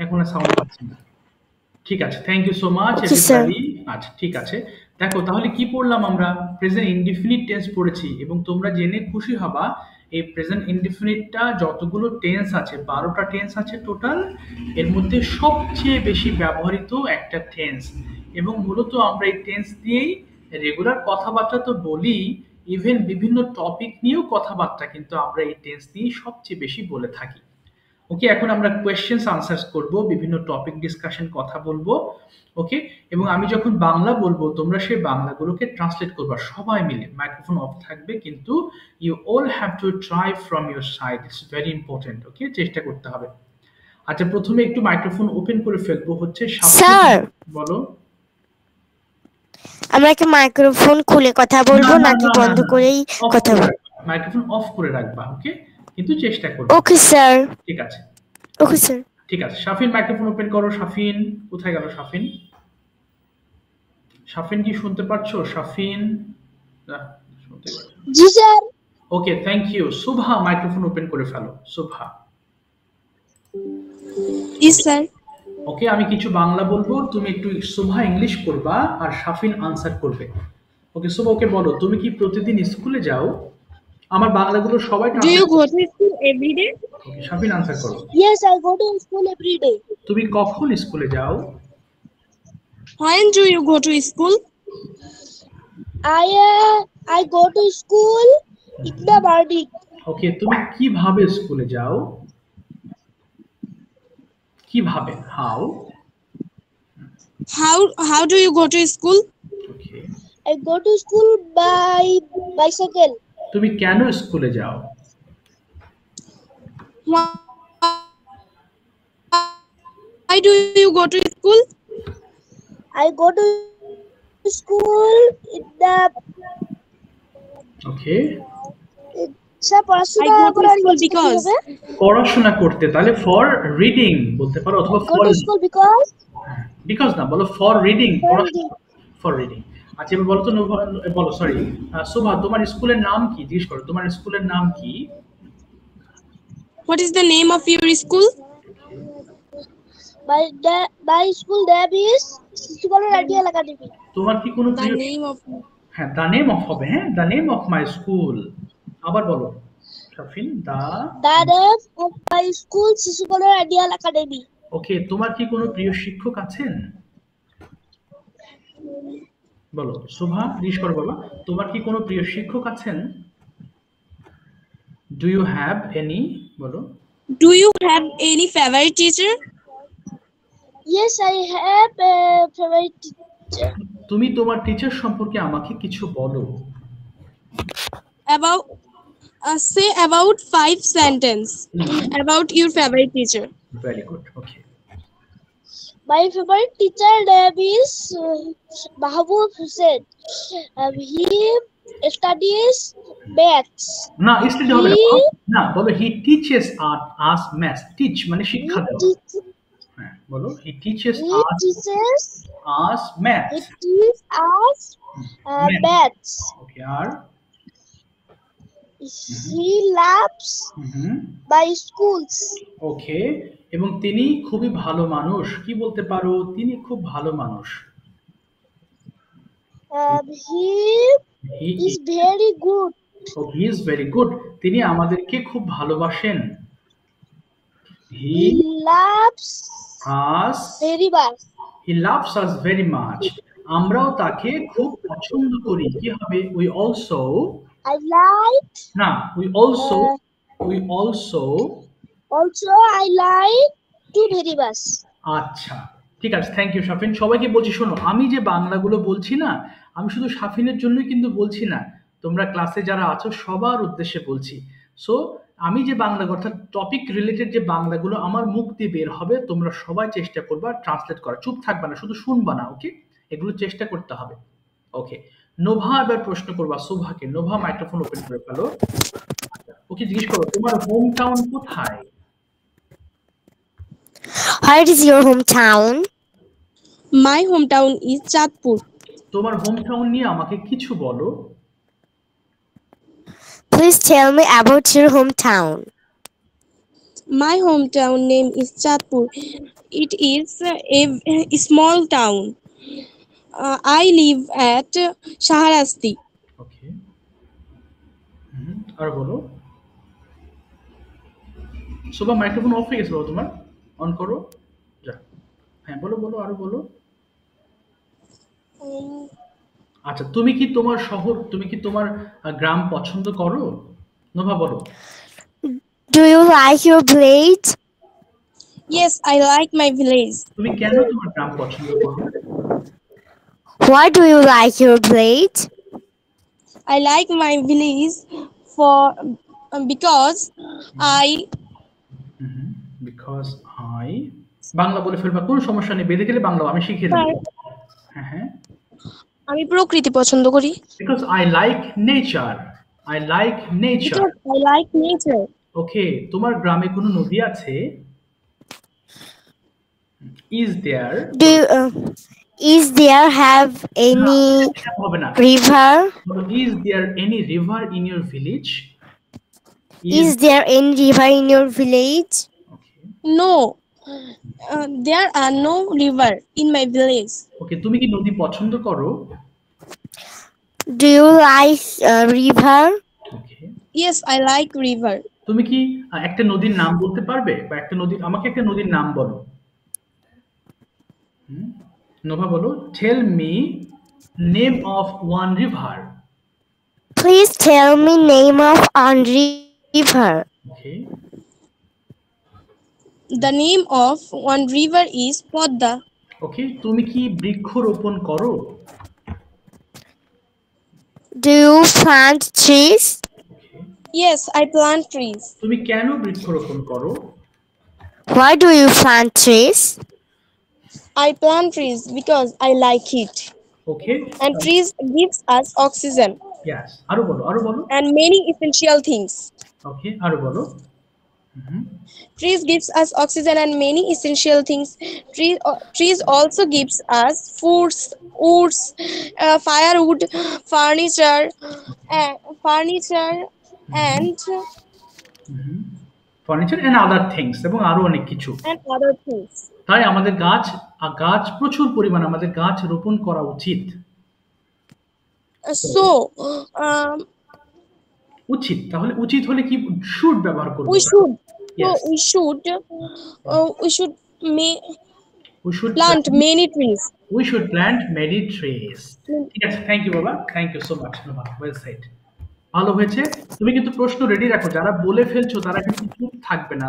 এখন আর সাউন্ড পাচ্ছে না। ঠিক আছে, thank you so much everybody. আচ্ছা ঠিক আছে, দেখো তাহলে কি পড়লাম আমরা? প্রেজেন্ট ইনডিফিনিট টেন্স পড়েছি এবং তোমরা জেনে খুশি হবা এই প্রেজেন্ট ইনডিফিনিটটা যতগুলো টেন্স আছে, 12টা টেন্স আছে টোটাল, এর মধ্যে সবচেয়ে বেশি ব্যবহৃত একটা টেন্স। এবং মূলত আমরা এই টেন্স দিয়েই রেগুলার কথাবার্তা তো বলি, ইভেন বিভিন্ন টপিক নিয়েও কথাবার্তা কিন্তু আমরা এই টেন্স নিয়েই সবচেয়ে বেশি বলে থাকি। ওকে, এখন আমরা কোয়েশ্চেন্স আনসার্স করব, বিভিন্ন টপিক ডিসকাশন কথা বলবো। ওকে, এবং আমি যখন বাংলা বলবো তোমরা সেই বাংলাগুলোকে ট্রান্সলেট করবা সবাই মিলে। মাইক্রোফোন অফ থাকবে, কিন্তু you all have to try from your side, it's very important. Okay, চেষ্টা করতে হবে। আচ্ছা, প্রথমে একটু মাইক্রোফোন ওপেন করে ফেলবো হচ্ছে। স্যার বলো। আমরা কি মাইক্রোফোন খুলে কথা বলবো নাকি বন্ধ করেই কথা বলবো? মাইক্রোফোন অফ করে রাখবা। ওকে, কিন্তু চেষ্টা করবে। Okay sir. ঠিক আছে, ওকে স্যার। ঠিক আছে। শাফিন মাইক্রোফোন ওপেন করো। শাফিন কোথায় গেল? শাফিন, শাফিন কি শুনতে পাচ্ছো? শাফিন শুনতে পাচ্ছো? জি sir. Okay, thank you. Shuva microphone open করে ফেলো। শুভা। ইস স্যার। ওকে, আমি কিছু বাংলা বলবো, তুমি একটু শুভা ইংলিশ করবা আর শাফিন আনসার করবে। ওকে শুভা, ওকে বলো, তুমি কি প্রতিদিন স্কুলে যাও? আমার বাংলাগুলো সবাই Do you go to school every day? Okay, Shafin answer করো। Yes, I go to school every day. তুমি কখন স্কুলে যাও? When do you go to school? I go to school in the morning. ওকে, তুমি কিভাবে স্কুলে যাও? কিভাবে? How do you go to school? Okay, I go to school by bicycle. তুমি কেন স্কুলে যাও? Why do you go to school? I go to school in the ওকে, পড়াশোনা করতে, তাহলে ফর রিডিং বলতে পারো, অথবা ফর বিকজ না, বলো ফর রিডিং, ফর রিডিং। আচ্ছা, এবার বলো তো বলো, সরি শোভা, তোমার স্কুলের নাম কি? জিজ্ঞেস করো তোমার স্কুলের নাম কি? What is the name of your school? My school name is Sisukolo Radial Academy. তোমার কি কোনো The name of হ্যাঁ, দ্য নেম অফ হবে। হ্যাঁ, the name of my school. আবার বলো Shafin, the name of my school Sisukolo Radial Academy. ওকে, তোমার কি কোনো প্রিয় শিক্ষক আছেন? বলো শোভা, জিজ্ঞেস করো বাবা, তোমার কি কোনো প্রিয় শিক্ষক আছেন? Do you have any? বলো। Do you have any favorite teacher? Yes, I have a favorite teacher. তুমি তোমার টিচার সম্পর্কে আমাকে কিছু বলো। Say about 5 sentences about your favorite teacher. Very good. Okay. My favorite teacher name is Mahbub Hussain. He studies maths. না, study হবে না, বলো he teaches us maths. Teach মানে শিক্ষা দেওয়া। হ্যাঁ বলো, he teaches He teaches us math. It teaches us maths. Okay, R He loves by schools. ওকে, এবং তিনি খুবই ভালো মানুষ। কি বলতে পারো? তিনি খুব ভালো মানুষ। He is very good. Oh, he is very good. তিনি আমাদেরকে খুব ভালোবাসেন। He loves us very much. He loves us very much. আমরাও তাকে খুব পছন্দ করি। কি হবে? We also I like না, we also I like to very much. আচ্ছা ঠিক আছে, থ্যাংক ইউ শাফিন। সবাইকে বলছি শোনো, আমি যে বাংলাগুলো বলছি না, আমি শুধু শাফিনের জন্যই কিন্তু বলছি না, তোমরা ক্লাসে যারা আছো সবার উদ্দেশ্যে বলছি। সো আমি যে বাংলা অর্থাৎ টপিক রিলেটেড যে বাংলাগুলো আমার মুখ দিয়ে বের হবে, তোমরা সবাই চেষ্টা করবা ট্রান্সলেট করা, চুপ থাকবা না, শুধু শুনবা না। ওকে, এগুলো চেষ্টা করতে হবে। ওকে, নোভা এবার প্রশ্ন করবা শোভাকে। নোভা মাইক্রোফোন ওপেন করে ফেলো। ওকে, জিজ্ঞেস করো তোমার হোম টাউন কোথায়? Where is your hometown? My hometown is Chatpur. তোমার হোম টাউন নিয়ে আমাকে কিছু বলো। Please tell me about your hometown. My hometown name is Chatpur. It is a small town. I live at Shaharasti. ওকে, আর বলো। শোভা microphone of হয়ে গেছে বাবা, তোমার অন করো। যা, হ্যাঁ বলো বলো, আরো বলো। আচ্ছা, তুমি কি তোমার শহর, তুমি কি তোমার গ্রাম পছন্দ করো? নোভা বলো। Do you like your village? Yes, I like my village. তুমি কেন তোমার গ্রাম পছন্দ করো? Why do you like your village? I like my village because I Bangla বলে ফেলবা, কোনো সমস্যা নেই, বেঁধে গেলে বাংলা আমি শিখিয়ে দেব। হ্যাঁ হ্যাঁ, আমি প্রকৃতি পছন্দ করি। Because I like nature. I like nature. Because I like nature. ওকে, তোমার গ্রামে কোনো নদী আছে? Is there have any হবে না, river? Is there any river in your village? Is there any river in your village? Okay. No, there are no river in my village. Okay, তুমি কি নদী পছন্দ করো? Do you like river? Okay. Yes, I like river. তুমি কি একটা নদীর নাম বলতে পারবে, বা একটা নদী, আমাকে একটা নদীর নাম বলো। নোভা বলো, tell me name of one river. Please tell me name of one river. Okay. The name of one river is Podda. Okay, তুমি কি বৃক্ষরোপণ করো? Do you plant trees? Yes, I plant trees. তুমি কেন বৃক্ষরোপণ করো? Why do you plant trees? I plant trees because I like it. Okay. And trees gives us oxygen. Yes. আরো বলো, আরো বলো। And many essential things. Okay, আরো বলো। Trees gives us oxygen and many essential things. Trees also gives us foods, woods, firewood, furniture and Furniture and other things, এবং আরো অনেক কিছু। And other things. তাই আমাদের গাছ প্রচুর পরিমাণে আমাদের গাছ রোপণ করা উচিত। উচিত, তাহলে উচিত হলে কি শুড ব্যবহার করব? We should. Yes. So we should plant many trees. We should plant many trees. ঠিক আছে, থ্যাংক ইউ বাবা, thank you so much Nova, well said. ভালো হয়েছে। তুমি কিন্তু প্রশ্ন রেডি রাখো, যারা বলে ফেলছো তারা কিন্তু চুপ থাকবে না,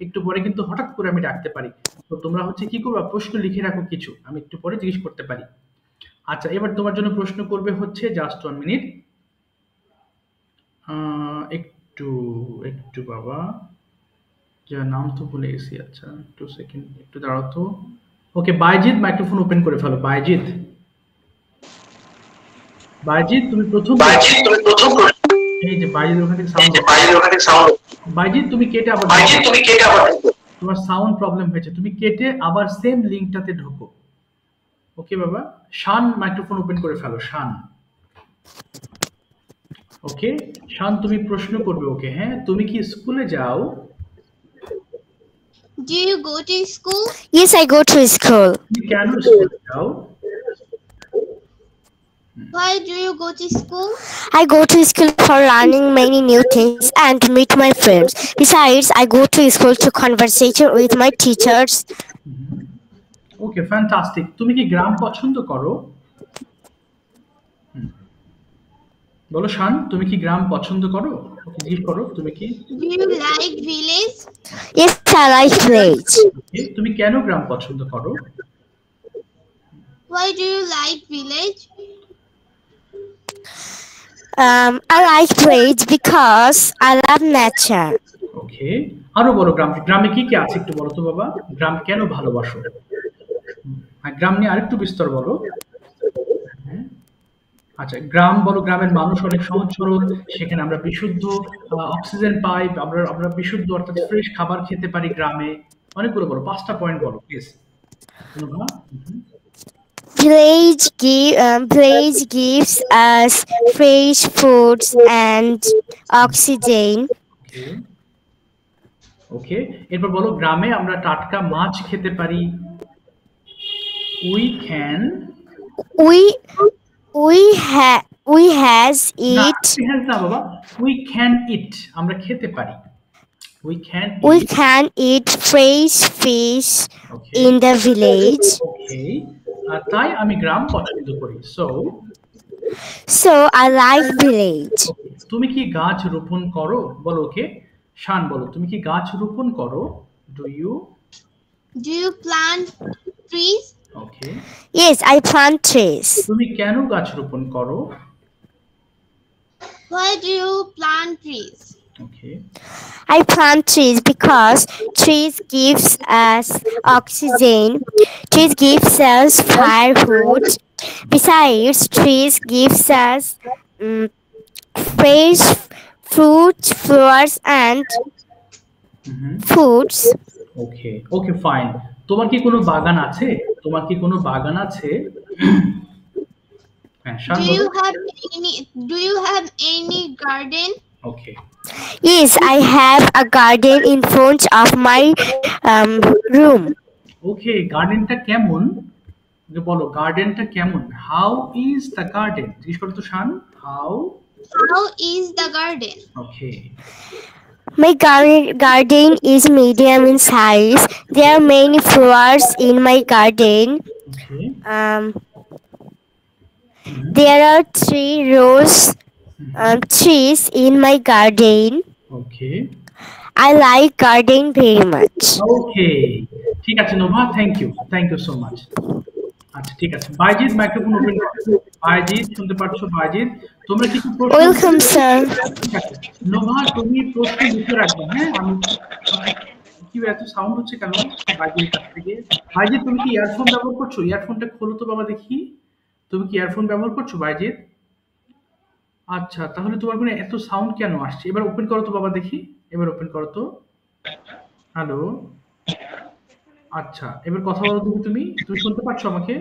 একটু পরে কিন্তু হঠাৎ করে আমি ডাকতে পারি, তো তোমরা হচ্ছে কি করবা, প্রশ্ন লিখে রাখো কিছু, আমি একটু পরে জিজ্ঞেস করতে পারি। আচ্ছা, এবার তোমার জন্য প্রশ্ন করবে হচ্ছে, জাস্ট 1 মিনিট, একটু বাবা, যার নাম তো ভুলে গেছি। আচ্ছা, একটু সেকেন্ড, একটু দাঁড়াও তো। ওকে, বাইজিৎ মাইক্রোফোন ওপেন করে ফেলো। বাইজিৎ তুমি প্রথম, এই যে বাইজিৎ ওখানে সাউন্ড, বাইজিৎ তুমি কেটে আবার, তোমার সাউন্ড প্রবলেম হয়েছে, তুমি কেটে আবার সেম লিংকটাতে ঢোকো। ওকে বাবা, শান মাইক্রোফোন ওপেন করে ফেলো, শান। ওকে শান, তুমি প্রশ্ন করবে ওকে। হ্যাঁ, তুমি কি স্কুলে যাও? Do you go to school? Yes, I go to school. তুমি কেন স্কুলে যাও? Why do you go to school? I go to school for learning many new things and to meet my friends. Besides, I go to school to conversation with my teachers. Okay, fantastic. তুমি কি গ্রাম পছন্দ করো? বলো শান, তুমি কি গ্রাম পছন্দ করো? ওকে, জিজ্ঞেস করো তুমি কি। Do you like village? Yes, I like village. Okay, তুমি কেন গ্রাম পছন্দ করো? Why do you like village? I like village because I love nature. ওকে, আরো বলো গ্রামে কি কি আছে একটু বলো তো বাবা। গ্রাম কেন ভালোবাসো? গ্রাম নিয়ে আরেকটু বিস্তর বলো। আচ্ছা, গ্রাম বলো, গ্রামের মানুষ অনেক সহজ সরল, সেখানে আমরা বিশুদ্ধ অক্সিজেন পাই, আমরা বিশুদ্ধ অর্থাৎ ফ্রেশ খাবার খেতে পারি গ্রামে। অনেকগুলো বলো, 5টা পয়েন্ট বলো please. Village gives us fresh foods and oxygen. ওকে, এরপর বলো গ্রামে আমরা টাটকা মাছ খেতে পারি। We has eat. না বাবা, we can eat, আমরা খেতে পারি। We can eat fresh fish in the village. ওকে, তাই আমি গ্রাম পছন্দ করি। So I like village. তুমি কি গাছ রোপণ করো? বলো ওকে। শান বলো, তুমি কি গাছ রোপণ করো? Do you plant trees? Okay, Yes, I plant trees. তুমি কেন গাছ রোপণ করো? Why do you plant trees? Okay. I plant trees because trees gives us oxygen. Trees gives us firewood. Besides, trees gives us fresh fruits, flowers, and foods. Okay, fine. তোমার কি কোনো বাগান আছে? Do you have any garden? Okay. Yes, I have a garden in front of my room. Okay, গার্ডেনটা কেমন? বলো গার্ডেনটা কেমন? How is the garden? জিজ্ঞেস করো তো শান, how is the garden? Okay. My garden is medium in size. There are many flowers in my garden. Okay. There are 3 rows trees in my garden. Okay. I like garden very much. Okay. ঠিক আছে Nova, thank you so much. আচ্ছা ঠিক আছে, বাইজিৎ microphone open করো। বাইজিৎ শুনতে পাচ্ছ? বাইজিৎ, তোমরা কিছু প্রশ্ন। Welcome sir. নোভা, তুমি প্রশ্ন লিখে রাখবে। হ্যাঁ, আমি কি এত সাউন্ড হচ্ছে কেন বাইজিৎ কাছ থেকে? বাইজিৎ, তুমি কি ইয়ারফোন ব্যবহার করছো? ইয়ারফোনটা খোলো তো বাবা দেখি। তুমি কি ইয়ারফোন ব্যবহার করছো বাইজিৎ? আচ্ছা, তাহলে তোমার কোনো এত সাউন্ড কেন আসছে? এবার ওপেন করো তো বাবা দেখি, এবার ওপেন করো তো। হ্যালো, আচ্ছা এবার কথা বলো তুমি শুনতে পাচ্ছ আমাকে?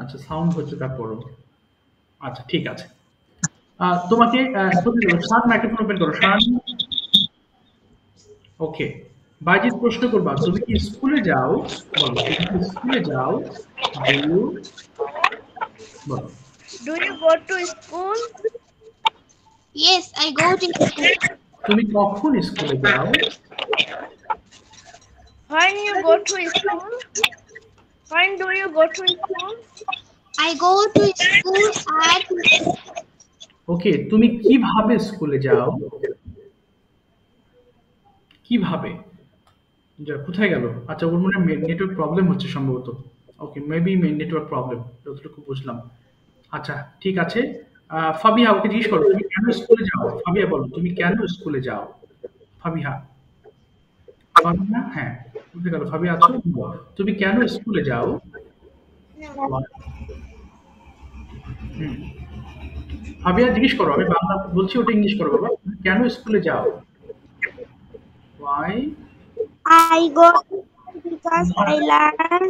আচ্ছা, সাউন্ড হচ্ছে তারপরও। আচ্ছা ঠিক আছে, তোমাকে শান মাইক্রোফোন ওপেন করো। শান, ওকে। বাইজিৎ প্রশ্ন করবা, তুমি কি স্কুলে যাও? বলো, স্কুলে যাও? বলো। Do you go to school? Yes, I go to school. তুমি কখন স্কুলে যাও? When you go to school? When do you go to school? I go to school at. ওকে, তুমি কিভাবে স্কুলে যাও? কিভাবে? কোথায় গেল? আচ্ছা, ওর মনে নেটওয়ার্ক প্রবলেম হচ্ছে সম্ভবত। ওকে, মেবি নেটওয়ার্ক প্রবলেম, যতটুকু বুঝলাম। আচ্ছা ঠিক আছে, ফাবিহা, ওকে জিজ্ঞেস করো তুমি কেন স্কুলে যাও? ফাবিহা বলো, তুমি কেন স্কুলে যাও? ফাবিহা, হ্যাঁ বুঝতে গেল। ফাবিহা আছো? তুমি কেন স্কুলে যাও? ফাবিহা জিজ্ঞেস করো, আমি বাংলা বলছি, ওটা ইংলিশ করো বাবা। তুমি কেন স্কুলে যাও? I go because I learn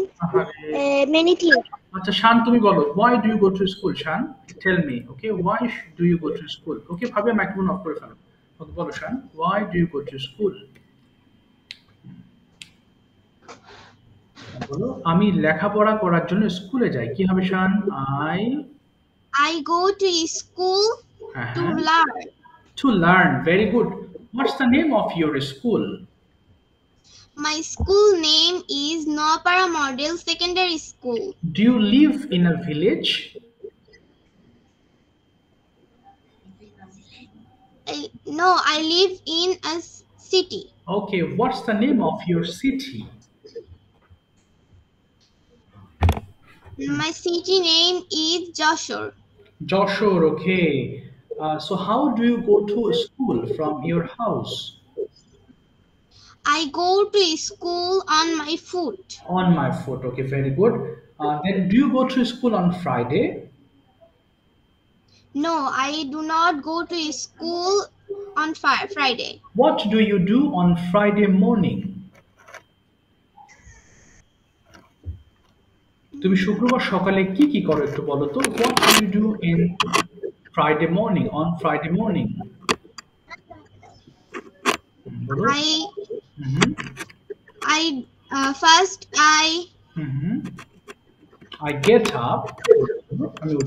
many things. আচ্ছা শান তুমি বলো, why do you go to school? Shan, tell me, okay, why do you go to school? Okay, ভাবে মাইক্রোফোন অফ করে ফেলো। ওকে বলো শান, why do you go to school? বলো আমি লেখাপড়া করার জন্য স্কুলে যাই। কি হবে শান? I go to school to learn. To learn. Very good. What's the name of your school? My school name is Nopara Model Secondary School. Do you live in a village? No, I live in a city. Okay, what's the name of your city? My city name is Joshore. Joshore, okay. So how do you go to school from your house? I go to school on my foot. On my foot, okay, very good. Then do you go to school on Friday? No, I do not go to school on Friday. What do you do on Friday morning? তুমি শুক্রবার সকালে কি কি করো একটু বলো তো। What do you do in Friday morning, on Friday morning? First I get up.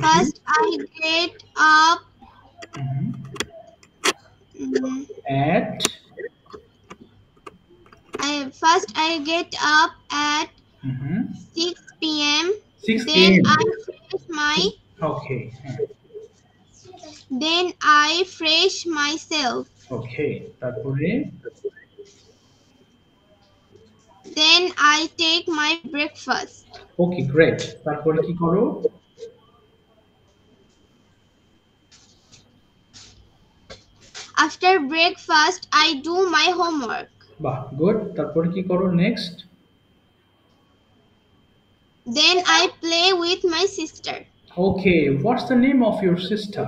First I get up at I get up at 6 p.m. 6 Then p.m. I fresh my Okay. Then I fresh myself. Okay. তারপরে Then I take my breakfast. Okay, great. তারপরে কি করো? After breakfast I do my homework. বাহ, good. তারপরে কি করো next? Then I play with my sister. Okay, what's the name of your sister?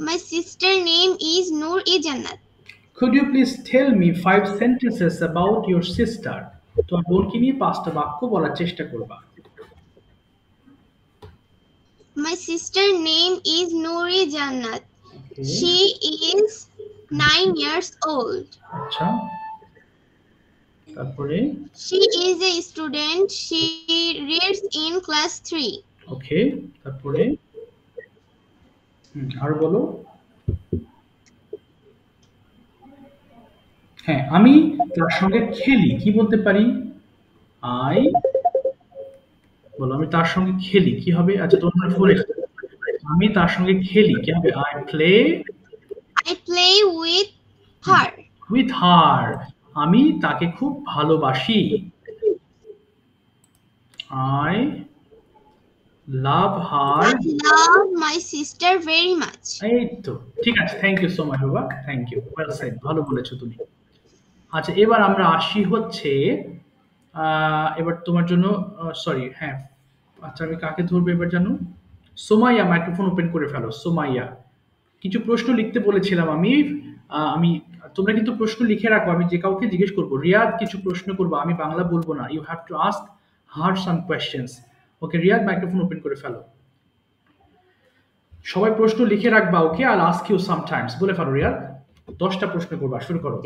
My sister name is Noor-e-Jannat. Could you please tell me 5 sentences about your sister? তোমার বোনকে নিয়ে 5টা বাক্য বলার চেষ্টা করবা। My sister name is Noor-e-Jannat. Okay. She is 9 years old. আচ্ছা। তারপরে She is a student. She reads in class 3. Okay, তারপরে আর বলো। হ্যাঁ, আমি তার সঙ্গে খেলি। কি বলতে পারি? বলো আমি তার সঙ্গে খেলি। কি হবে? আচ্ছা তোমরা ফোনে আমি তার সঙ্গে খেলি। কি হবে? I play with her. With her. আমি তাকে খুব ভালোবাসি। I love her. I love my sister very much. এই তো ঠিক আছে। থ্যাংক ইউ সো মাচ বাবা। থ্যাংক ইউ, ওয়েল সেড, ভালো বলেছো তুমি। আচ্ছা এবার আমরা আসি হচ্ছে এবার তোমার জন্য সরি হ্যাঁ আচ্ছা আমি কাকে ধরবো এবার জানো? সোমাইয়া, মাইক্রোফোন ওপেন করে ফেলো। সোমাইয়া, কিছু প্রশ্ন লিখতে বলেছিলাম আমি তোমরা কিন্তু প্রশ্ন লিখে রাখো। আমি যে কাউকে জিজ্ঞেস করবো, রিয়াদ কিছু প্রশ্ন করবো, আমি বাংলা বলবো না। You have to ask her some questions. Okay Riyad, microphone open করে ফেলো। সবাই প্রশ্ন লিখে রাখবা। Okay, I ask you sometimes. বলে ফেলো রিয়াদ, 10টা প্রশ্ন করবা। শুরু করো।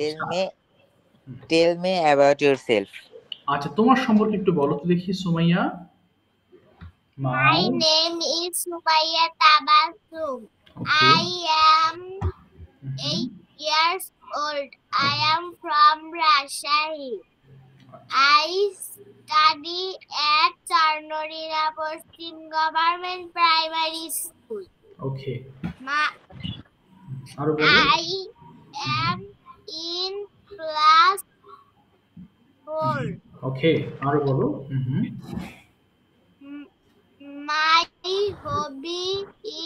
Tell me about yourself. আচ্ছা তোমার সম্পর্কে একটু বলো তো দেখি Somaiya. My name is Sumayya Tabassum. Okay. I am 8 years old. I am from Rajshahi. I study at Charnorina Posting Government Primary School. Okay. I am in class 4. Okay. আরো বলো। My hobby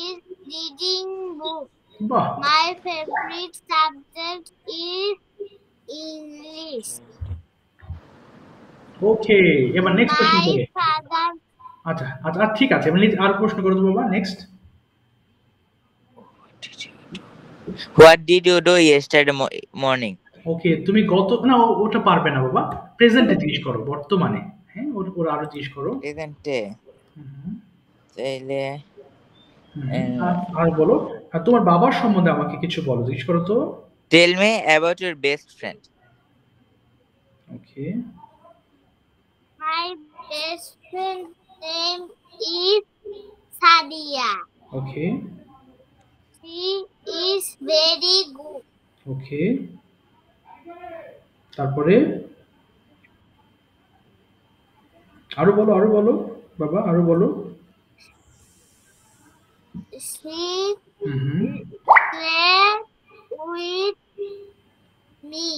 is reading books. বাহ। My favorite subject is English. ওকে, এবার next প্রশ্ন My করো। father. আচ্ছা আচ্ছা ঠিক আছে, আমি আর প্রশ্ন করে দেবো বাবা। Next. What did you do yesterday morning? ওকে, তুমি গত না ওটা পারবে না বাবা, প্রেজেন্টে জিজ্ঞেস করো, বর্তমানে। হ্যাঁ, ওরা আরো জিজ্ঞেস করো। প্রেজেন্টে তাইলে আর বলো, আর তোমার বাবার সম্বন্ধে আমাকে কিছু বলো, জিজ্ঞেস করো তো। Tell me about your best friend. Okay, My best friend's name is Sadia. Okay, She is very good. Okay, তারপরে আরো বলো বাবা, আরো বলো। She hmm, plays with me.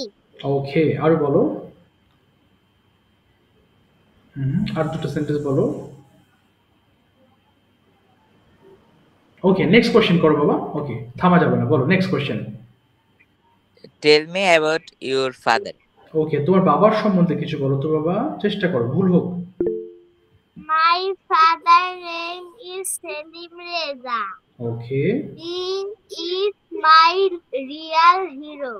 ওকে, আরো বলো। আর দুটো সেন্টেন্স বলো। ওকে, নেক্সট কোশ্চেন করো বাবা। ওকে, থামা যাবে না, বলো next question. Tell me about your father. Okay, তোমার বাবার সম্বন্ধে কিছু বলো তো বাবা, চেষ্টা করো, ভুল হোক। My father's name is Selim Reza. Okay, He is my real hero.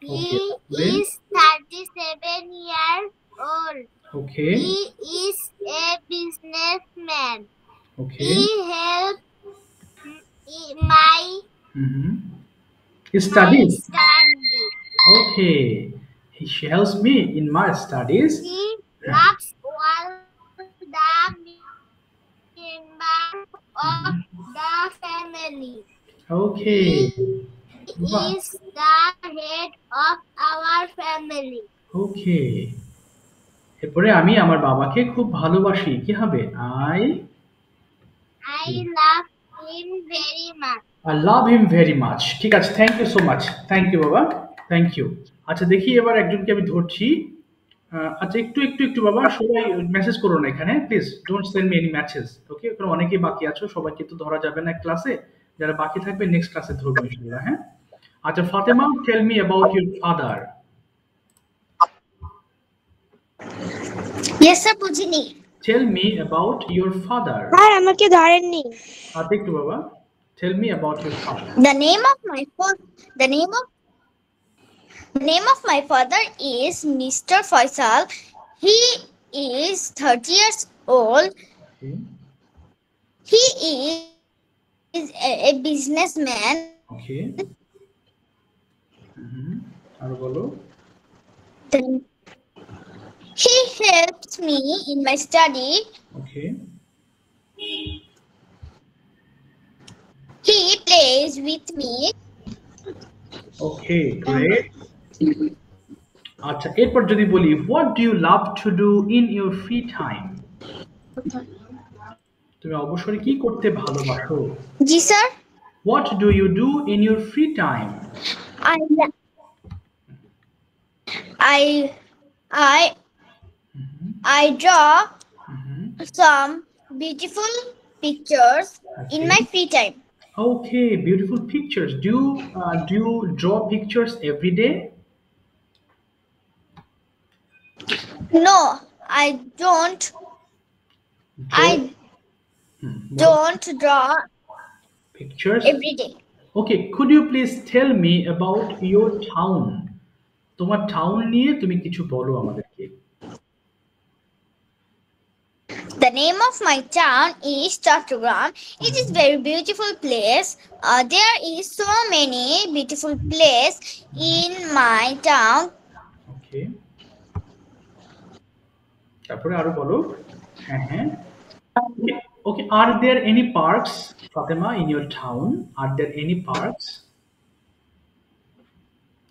He Okay. is 37 years old. Okay, He is a businessman. Okay, He helps my studies. study. Okay, she helps me in my studies. He loves all the members of the family. Okay, He is the head of our family. okay. এরপরে আমি আমার বাবাকে খুব ভালোবাসি, কি হবে? I love him very much. I love him very much. ঠিক আছে, thank you so much, thank you বাবা, থ্যাংক ইউ। আচ্ছা, দেখি এবার একজনকে আমি ধরছি। আচ্ছা, একটু বাবা, সবাই মেসেজ করো না এখানে, please don't send me any message. Okay, কারণ অনেকেই বাকি আছো, সবাইকে তো ধরা যাবে না ক্লাসে, যারা বাকি থাকবে নেক্সট ক্লাসে ধরবো ইনশাআল্লাহ। হ্যাঁ, আচ্ছা, Fatema, tell me about your father. Yes sir, বুঝিনি। Tell me about your father. Sir আমাকে ধরেননি। আচ্ছা, একটু বাবা, tell me about your father. The name of my father is Mr. Faisal. He is 30 years old. Okay. He is a businessman. Okay. আর বলো। He helps me in my study. Okay. He plays with me. Okay, great. আচ্ছা, এরপর যদি বলি, what do you love to do in your free time? তুমি অবসরে কি করতে ভালোবাসো? জি sir. What do you do in your free time? I draw some beautiful pictures in my free time. Okay, beautiful pictures. Do you draw pictures every day? No, I don't. I don't draw pictures every day. Okay, could you please tell me about your town? তোমার town নিয়ে তুমি কিছু বলো আমাদেরকে। The name of my town is Chattogram. It is very beautiful place. There is so many beautiful place in my town. Okay. তারপরে আরো বলো। হ্যাঁ। Okay, are there any parks, Fatima, in your town? Are there any parks?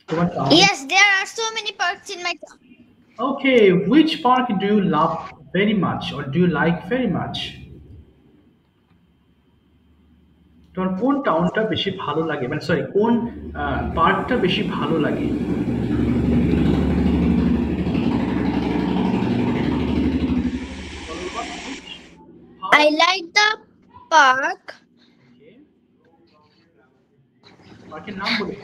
তোমার town? Yes, there are so many parks in my town. Okay, which park do you love very much or do you like very much? তোমার কোন টাউনটা বেশি ভালো লাগে, মানে sorry, কোন পার্কটা বেশি ভালো লাগে? I like the park. পার্কের নাম বলে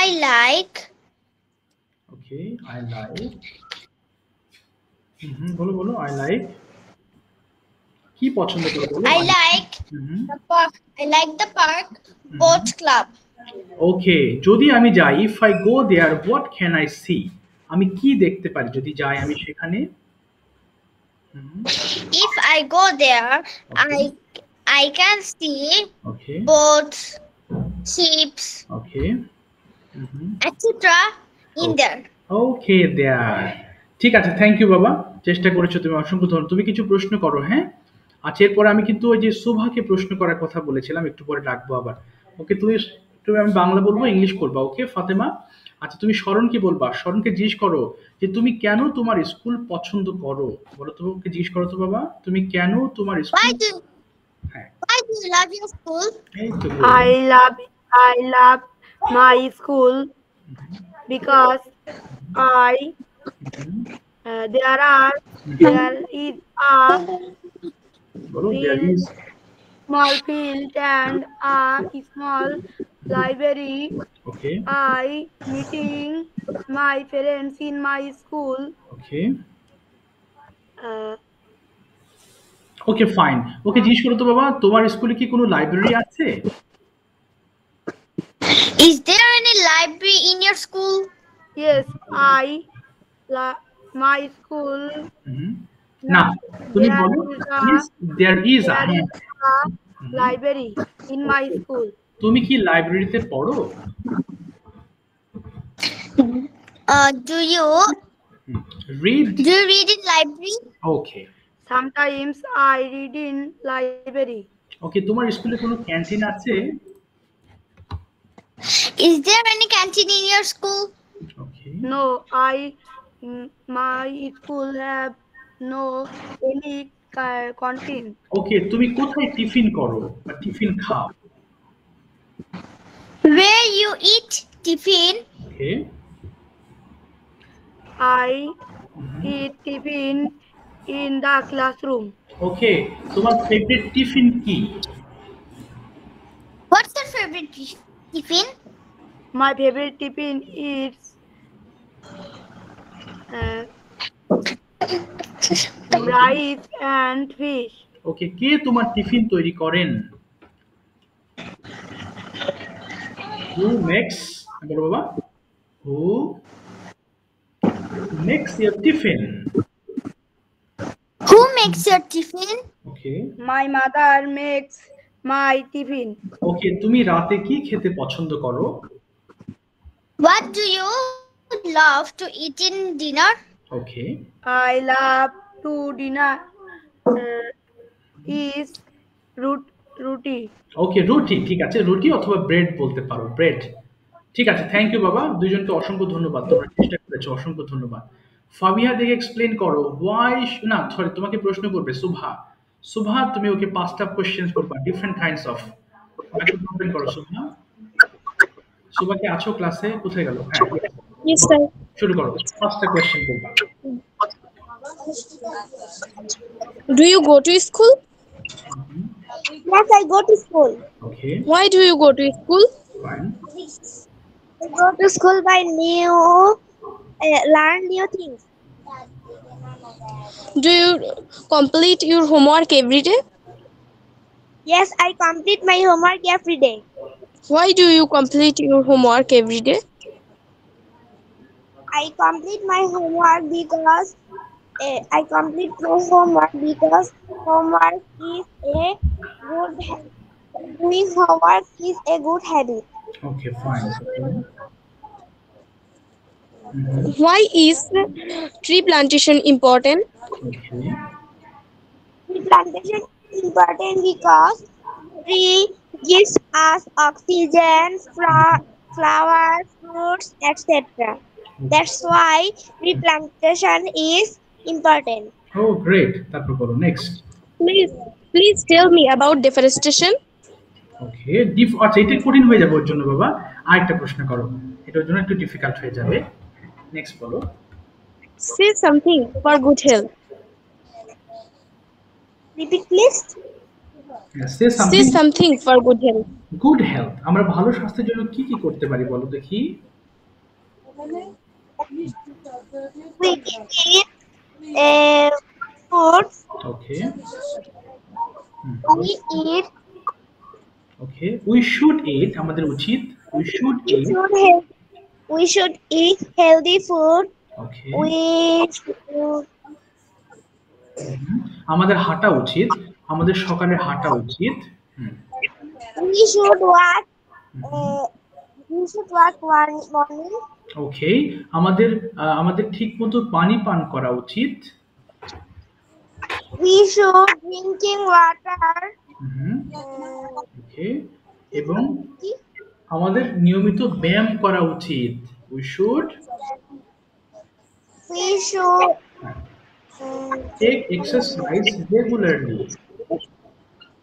I like. Okay, I like. বলো, I like. কি পছন্দ করো বলো? I like the park. I like the park boat club. ওকে, যদি আমি যাই, if I go there what can I see? আমি কি দেখতে পারি যদি যাই আমি সেখানে? If I go there, Okay. I can see okay boats, ships, okay etc. in there. ওকে দেয়ার। ঠিক আছে, থ্যাংক ইউ বাবা, চেষ্টা করেছো তুমি, অসংখ্য ধন্যবাদ। তুমি কিছু প্রশ্ন করো। হ্যাঁ, আচ্ছা, এরপরে আমি কিন্তু ওই যে শোভাকে প্রশ্ন করার কথা বলেছিলাম, একটু পরে ডাকবো আবার। ওকে, তুমি তুমি আমি বাংলা বলবো, ইংলিশ করবা। ওকে ফাতেমা? আচ্ছা, তুমি শরণকে বলবা, শরণকে জিজ্ঞেস করো যে তুমি কেন তোমার স্কুল পছন্দ করো। বলো তো, ওকে জিজ্ঞেস করো তো বাবা, তুমি কেন তোমার স্কুল। হ্যাঁ, Why do you love your school? এই তো I love my school because there is a বলো, there is small field and a small library. okay I meeting my friends in my school. okay Uh, okay fine. Okay জিজ্ঞেস করো তো বাবা, তোমার স্কুলে কি কোনো লাইব্রেরি আছে? Is there any library in your school? yes, my school. না, তুমি There বলো is a- yes there is a। There is a library in my school. তুমি কি লাইব্রেরিতে পড়ো? Do you read. read in library? Okay Sometimes I read in library. ওকে, তোমার স্কুলে কোনো ক্যান্টিন আছে? Is there any canteen in your school? Okay No, my school have no any canteen. ওকে, তুমি কোথায় টিফিন করো বা টিফিন খাও? Where you eat tiffin? Okay I eat tiffin in the classroom. ওকে, তোমার ফেভারিট টিফিন কি? What's your favorite tiffin? My favorite tiffin is rice and fish. ওকে, কে তোমার tiffin তৈরি করেন? হু মেক্স, বলো বাবা, who makes your tiffin? Who makes your tiffin? Okay My mother makes my tiffin. Okay, তুমি রাতে কি খেতে পছন্দ করো? What do you love to eat in dinner? Okay I love to dinner is roti. ওকে, রুটি। ঠিক আছে, রুটি অথবা ব্রেড বলতে পারো, ব্রেড। ঠিক আছে, থ্যাংক ইউ বাবা, দুইজনকে অসংখ্য ধন্যবাদ, তোমরা চেষ্টা করেছো, অসংখ্য ধন্যবাদ। ফাবিহা দেখে এক্সপ্লেন করো ওয়াই, না সরি, তোমাকে প্রশ্ন করবে সুভা। সুভা, তুমি ওকে 5টা কোশ্চেন করবা, ডিফারেন্ট কাইন্ডস অফ। ওপেন করো সুভা। সুভা কি আছো ক্লাসে? কোথায় গেল? হ্যাঁ, Yes, sir. শুরু করো, 5টা কোশ্চেন করবা। Do you go to school? Yes, I go to school. Okay Why do you go to school? Fine. I go to school by learn new things. Do you complete your homework every day? Yes, I complete my homework every day. Why do you complete your homework every day? I complete my homework because homework is a good habit. Doing homework is a good habit. Okay fine. Why is tree plantation important? Okay Tree plantation is important because tree gives us oxygen, flowers, fruits, etc. That's why tree plantation is important. Oh great, তারপর বলো next. Please tell me about deforestation. Okay, আচ্ছা, এটা কঠিন হয়ে যাবে ওর জন্য বাবা, আরেকটা প্রশ্ন করো, এটার জন্য একটু ডিফিকাল্ট হয়ে যাবে। নেক্সট বলো। Say something for good health. Repeat please. Say Say something something for good health. Good health. আমরা ভালো স্বাস্থ্যের জন্য কি কি করতে পারি বলো দেখি? We eat fruits, okay We eat. Okay, we should eat, আমাদের উচিত, we should We eat. should have. We should eat healthy food. Okay, We should. আমাদের হাঁটা উচিত, আমাদের সকালে হাঁটা উচিত। We should walk. We should walk one morning. ওকে, আমাদের ঠিক মতো পানি পান করা উচিত। We should drinking water. ওকে, এবং আমাদের নিয়মিত ব্যায়াম করা উচিত। We should We should. Take exercise regularly.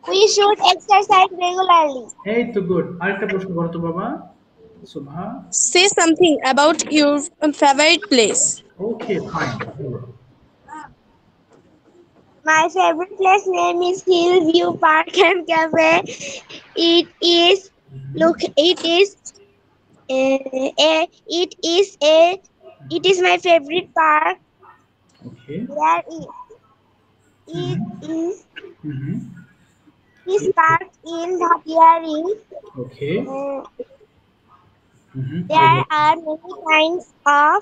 We should exercise regularly. এই তো গুড। আরেকটা প্রশ্ন করো তো বাবা, শোভা। Say something about your favorite place. Okay, fine. My favorite place name is Hillview Park and Cafe. It is it is my favorite park. Okay, This park in Bhattiari. Okay, There are many kinds of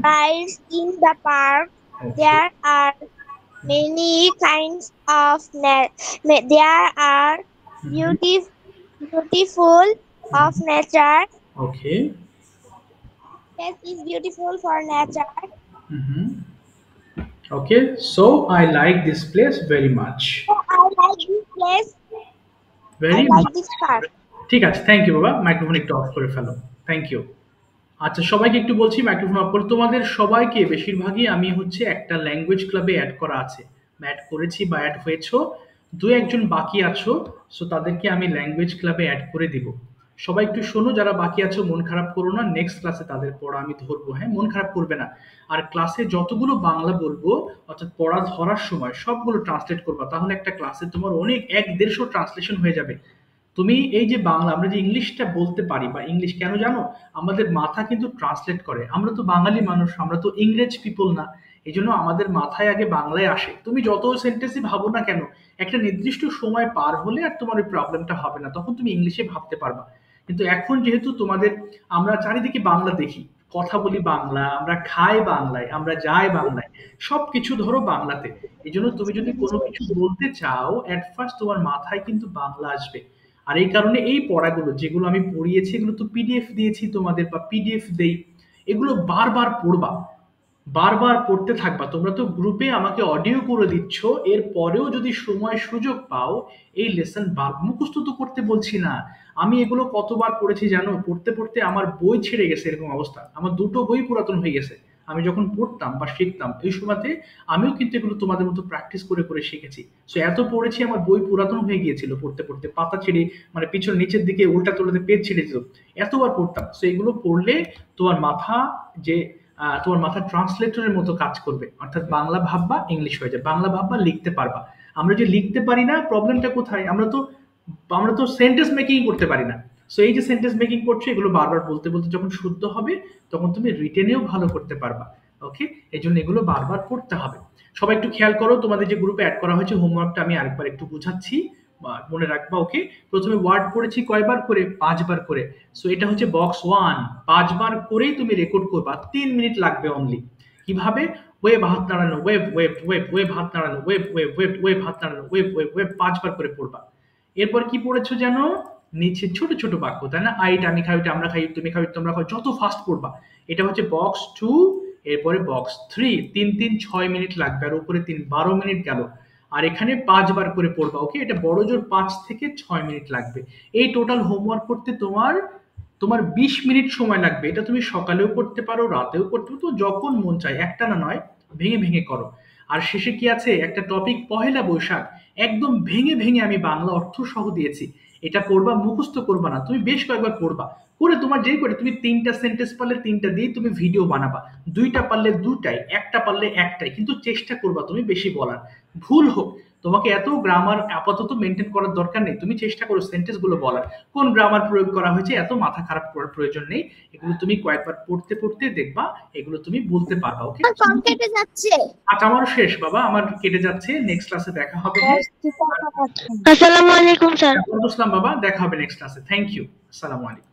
rides in the park. There are many kinds of there are beautiful of nature. Okay, This is beautiful for nature. Okay, so I like this plays very much. So I like this place. Very I like this park. ঠিক আছে, thank you বাবা। Microphone একটু of করে ফেলো, thank you. আচ্ছা, সবাইকে একটু বলছি microphone off করে। তোমাদের সবাইকে বেশিরভাগই আমি একটা ল্যাঙ্গুয়েজ ক্লাবে অ্যাড করা আছে, অ্যাড করেছি বা অ্যাড হয়েছো। দু একজন বাকি আছো, সো তাদেরকে আমি ল্যাঙ্গুয়েজ ক্লাবে অ্যাড করে দিব। সবাই একটু শোনো, যারা বাকি আছো মন খারাপ করো না, নেক্সট ক্লাসে তাদের পড়া আমি ধরবো। হ্যাঁ, মন খারাপ করবে না। আর ক্লাসে যতগুলো বাংলা বলবো, অর্থাৎ পড়া ধরার সময় সবগুলো ট্রান্সলেট করবা, তাহলে একটা ক্লাসে তোমার অনেক 1-150 ট্রান্সলেশন হয়ে যাবে। তুমি এই যে বাংলা, আমরা যে ইংলিশটা বলতে পারি বা ইংলিশ কেন জানো, আমাদের মাথা কিন্তু ট্রান্সলেট করে। আমরা তো বাঙালি মানুষ, আমরা তো ইংরেজ পিপল না, এই জন্য আমাদের মাথায় আগে বাংলায় আসে। তুমি যত সেন্টেন্সই ভাবো না কেন, একটা নির্দিষ্ট সময় পার হলে আর তোমার ওই প্রবলেমটা হবে না, তখন তুমি ইংলিশে ভাবতে পারবা। কিন্তু এখন যেহেতু আমরা চারিদিকে বাংলা দেখি, কথা বলি বাংলা, আমরা খাই বাংলায়, আমরা যাই বাংলায়, সবকিছু ধরো বাংলাতে। এই জন্য তুমি যদি কোনো কিছু বলতে চাও, এট ফার্স্ট তোমার মাথায় কিন্তু বাংলা আসবে। আর এই কারণে এই পড়াগুলো যেগুলো আমি পড়িয়েছি, এগুলো তো পিডিএফ দিয়েছি তোমাদের, বা পিডিএফ দেই, এগুলো বারবার পড়বা, বারবার পড়তে থাকবা। তোমরা তো গ্রুপে আমাকে অডিও করে দিচ্ছ, এর পরেও যদি সময় সুযোগ পাও এই লেসন মুখস্থ তো করতে বলছি না, আমি এগুলো কতবার পড়েছি জানো, পড়তে পড়তে আমার বই ছেড়ে গেছে, এরকম অবস্থা। আমার 2টো বই পুরাতন হয়ে গেছে। আমি যখন পড়তাম বা শিখতাম এই সময়তে আমিও কিন্তু এগুলো তোমাদের মতো প্র্যাকটিস করে করে শিখেছি। সো এত পড়েছি, আমার বই পুরাতন হয়ে গিয়েছিল পড়তে পড়তে, পাতা ছেড়ে পিছন নিচের দিকে উল্টা তোলাতে পেজ ছেড়ে যেত, এতবার পড়তাম। সো এগুলো পড়লে তোমার মাথা ট্রান্সলেটরের মতো কাজ করবে, অর্থাৎ বাংলা ভাববা ইংলিশ হয়ে যায়, বাংলা ভাববা লিখতে পারবা। আমরা যে লিখতে পারি না, প্রবলেমটা কোথায়, আমরা তো সেন্টেন্স মেকিং করতে পারি না। সো এই যে সেন্টেন্স মেকিং করছো, এগুলো বারবার বলতে বলতে যখন শুদ্ধ হবে, তখন তুমি রিটেনেও ভালো করতে পারবা। ওকে, এই জন্য এগুলো বারবার পড়তে হবে। সবাই একটু খেয়াল করো, তোমাদের যে গ্রুপে অ্যাড করা হয়েছে হোমওয়ার্কটা আমি আরেকবার একটু বুঝাচ্ছি, মনে রাখবা। ওকে, প্রথমে ওয়ার্ড পড়েছি কয়বার করে, 5 বার করে। সো এটা হচ্ছে বক্স 1, 5 বার করেই তুমি রেকর্ড করবা, 3 মিনিট লাগবে অনলি। কিভাবে, ওয়েব হাত নাড়ানো, ওয়েব ওয়েব ওয়েব ওয়েব হাত নাড়ানো, ওয়েব ওয়েব ওয়েব ওয়েব হাত নাড়ানো, ওয়েব ওয়েব ওয়েব 5 বার করে পড়বা। এরপর কি পড়েছো জানো, নিচে ছোট ছোট বাক্য, তাই না? আইটা আমি খাই, আমরা খাই, তুমি খাই, তোমরা খাও, যত ফাস্ট পড়বা। এটা হচ্ছে বক্স 2, এরপরে বক্স 3, 3 6 মিনিট লাগবে, আর উপরে 3 12 মিনিট গেল। আর এখানে 5 বার করে পড়বা। ওকে, এটা বড় জোর 5 থেকে 6 মিনিট লাগবে। এই টোটাল হোমওয়ার্ক করতে তোমার 20 মিনিট সময় লাগবে। এটা তুমি সকালেও করতে পারো, রাতেও করতে পারো, তো যখন মন চায়, একটা না নয়, ভেঙে ভেঙে করো। আর শেষে কি আছে, একটা টপিক পহেলা বৈশাখ, একদম ভেঙে ভেঙে আমি বাংলা অর্থ সহ দিয়েছি। এটা পড়বা, মুখস্থ করবা না, তুমি বেশ কয়েকবার পড়বা, করে তোমার যেই করে তুমি 3টা সেন্টেন্স পারলে 3টা দিয়ে তুমি ভিডিও বানাবা, 2টা পারলে 2টাই, একটা পারলে একটাই, কিন্তু চেষ্টা করবা তুমি বেশি বলার। ভুল হোক, তোমাকে এত গ্রামার আপাতত মেনটেন করার দরকার নেই, তুমি চেষ্টা করো সেন্টেন্স গুলো বলার, কোন গ্রামার প্রয়োগ করা হয়েছে এত মাথা খারাপ করার প্রয়োজন নেই, এগুলো তুমি কয়েকবার পড়তে পড়তে দেখবা এগুলো তুমি বলতে পারবা। ওকে, কল কেটে যাচ্ছে। আচ্ছা আমারও শেষ বাবা, আমার কেটে যাচ্ছে, নেক্সট ক্লাসে দেখা হবে। হ্যাঁ, আসসালামু আলাইকুম স্যার। আসসালাম বাবা, দেখা হবে নেক্সট ক্লাসে। থ্যাংক ইউ, আসসালামু আলাইকুম।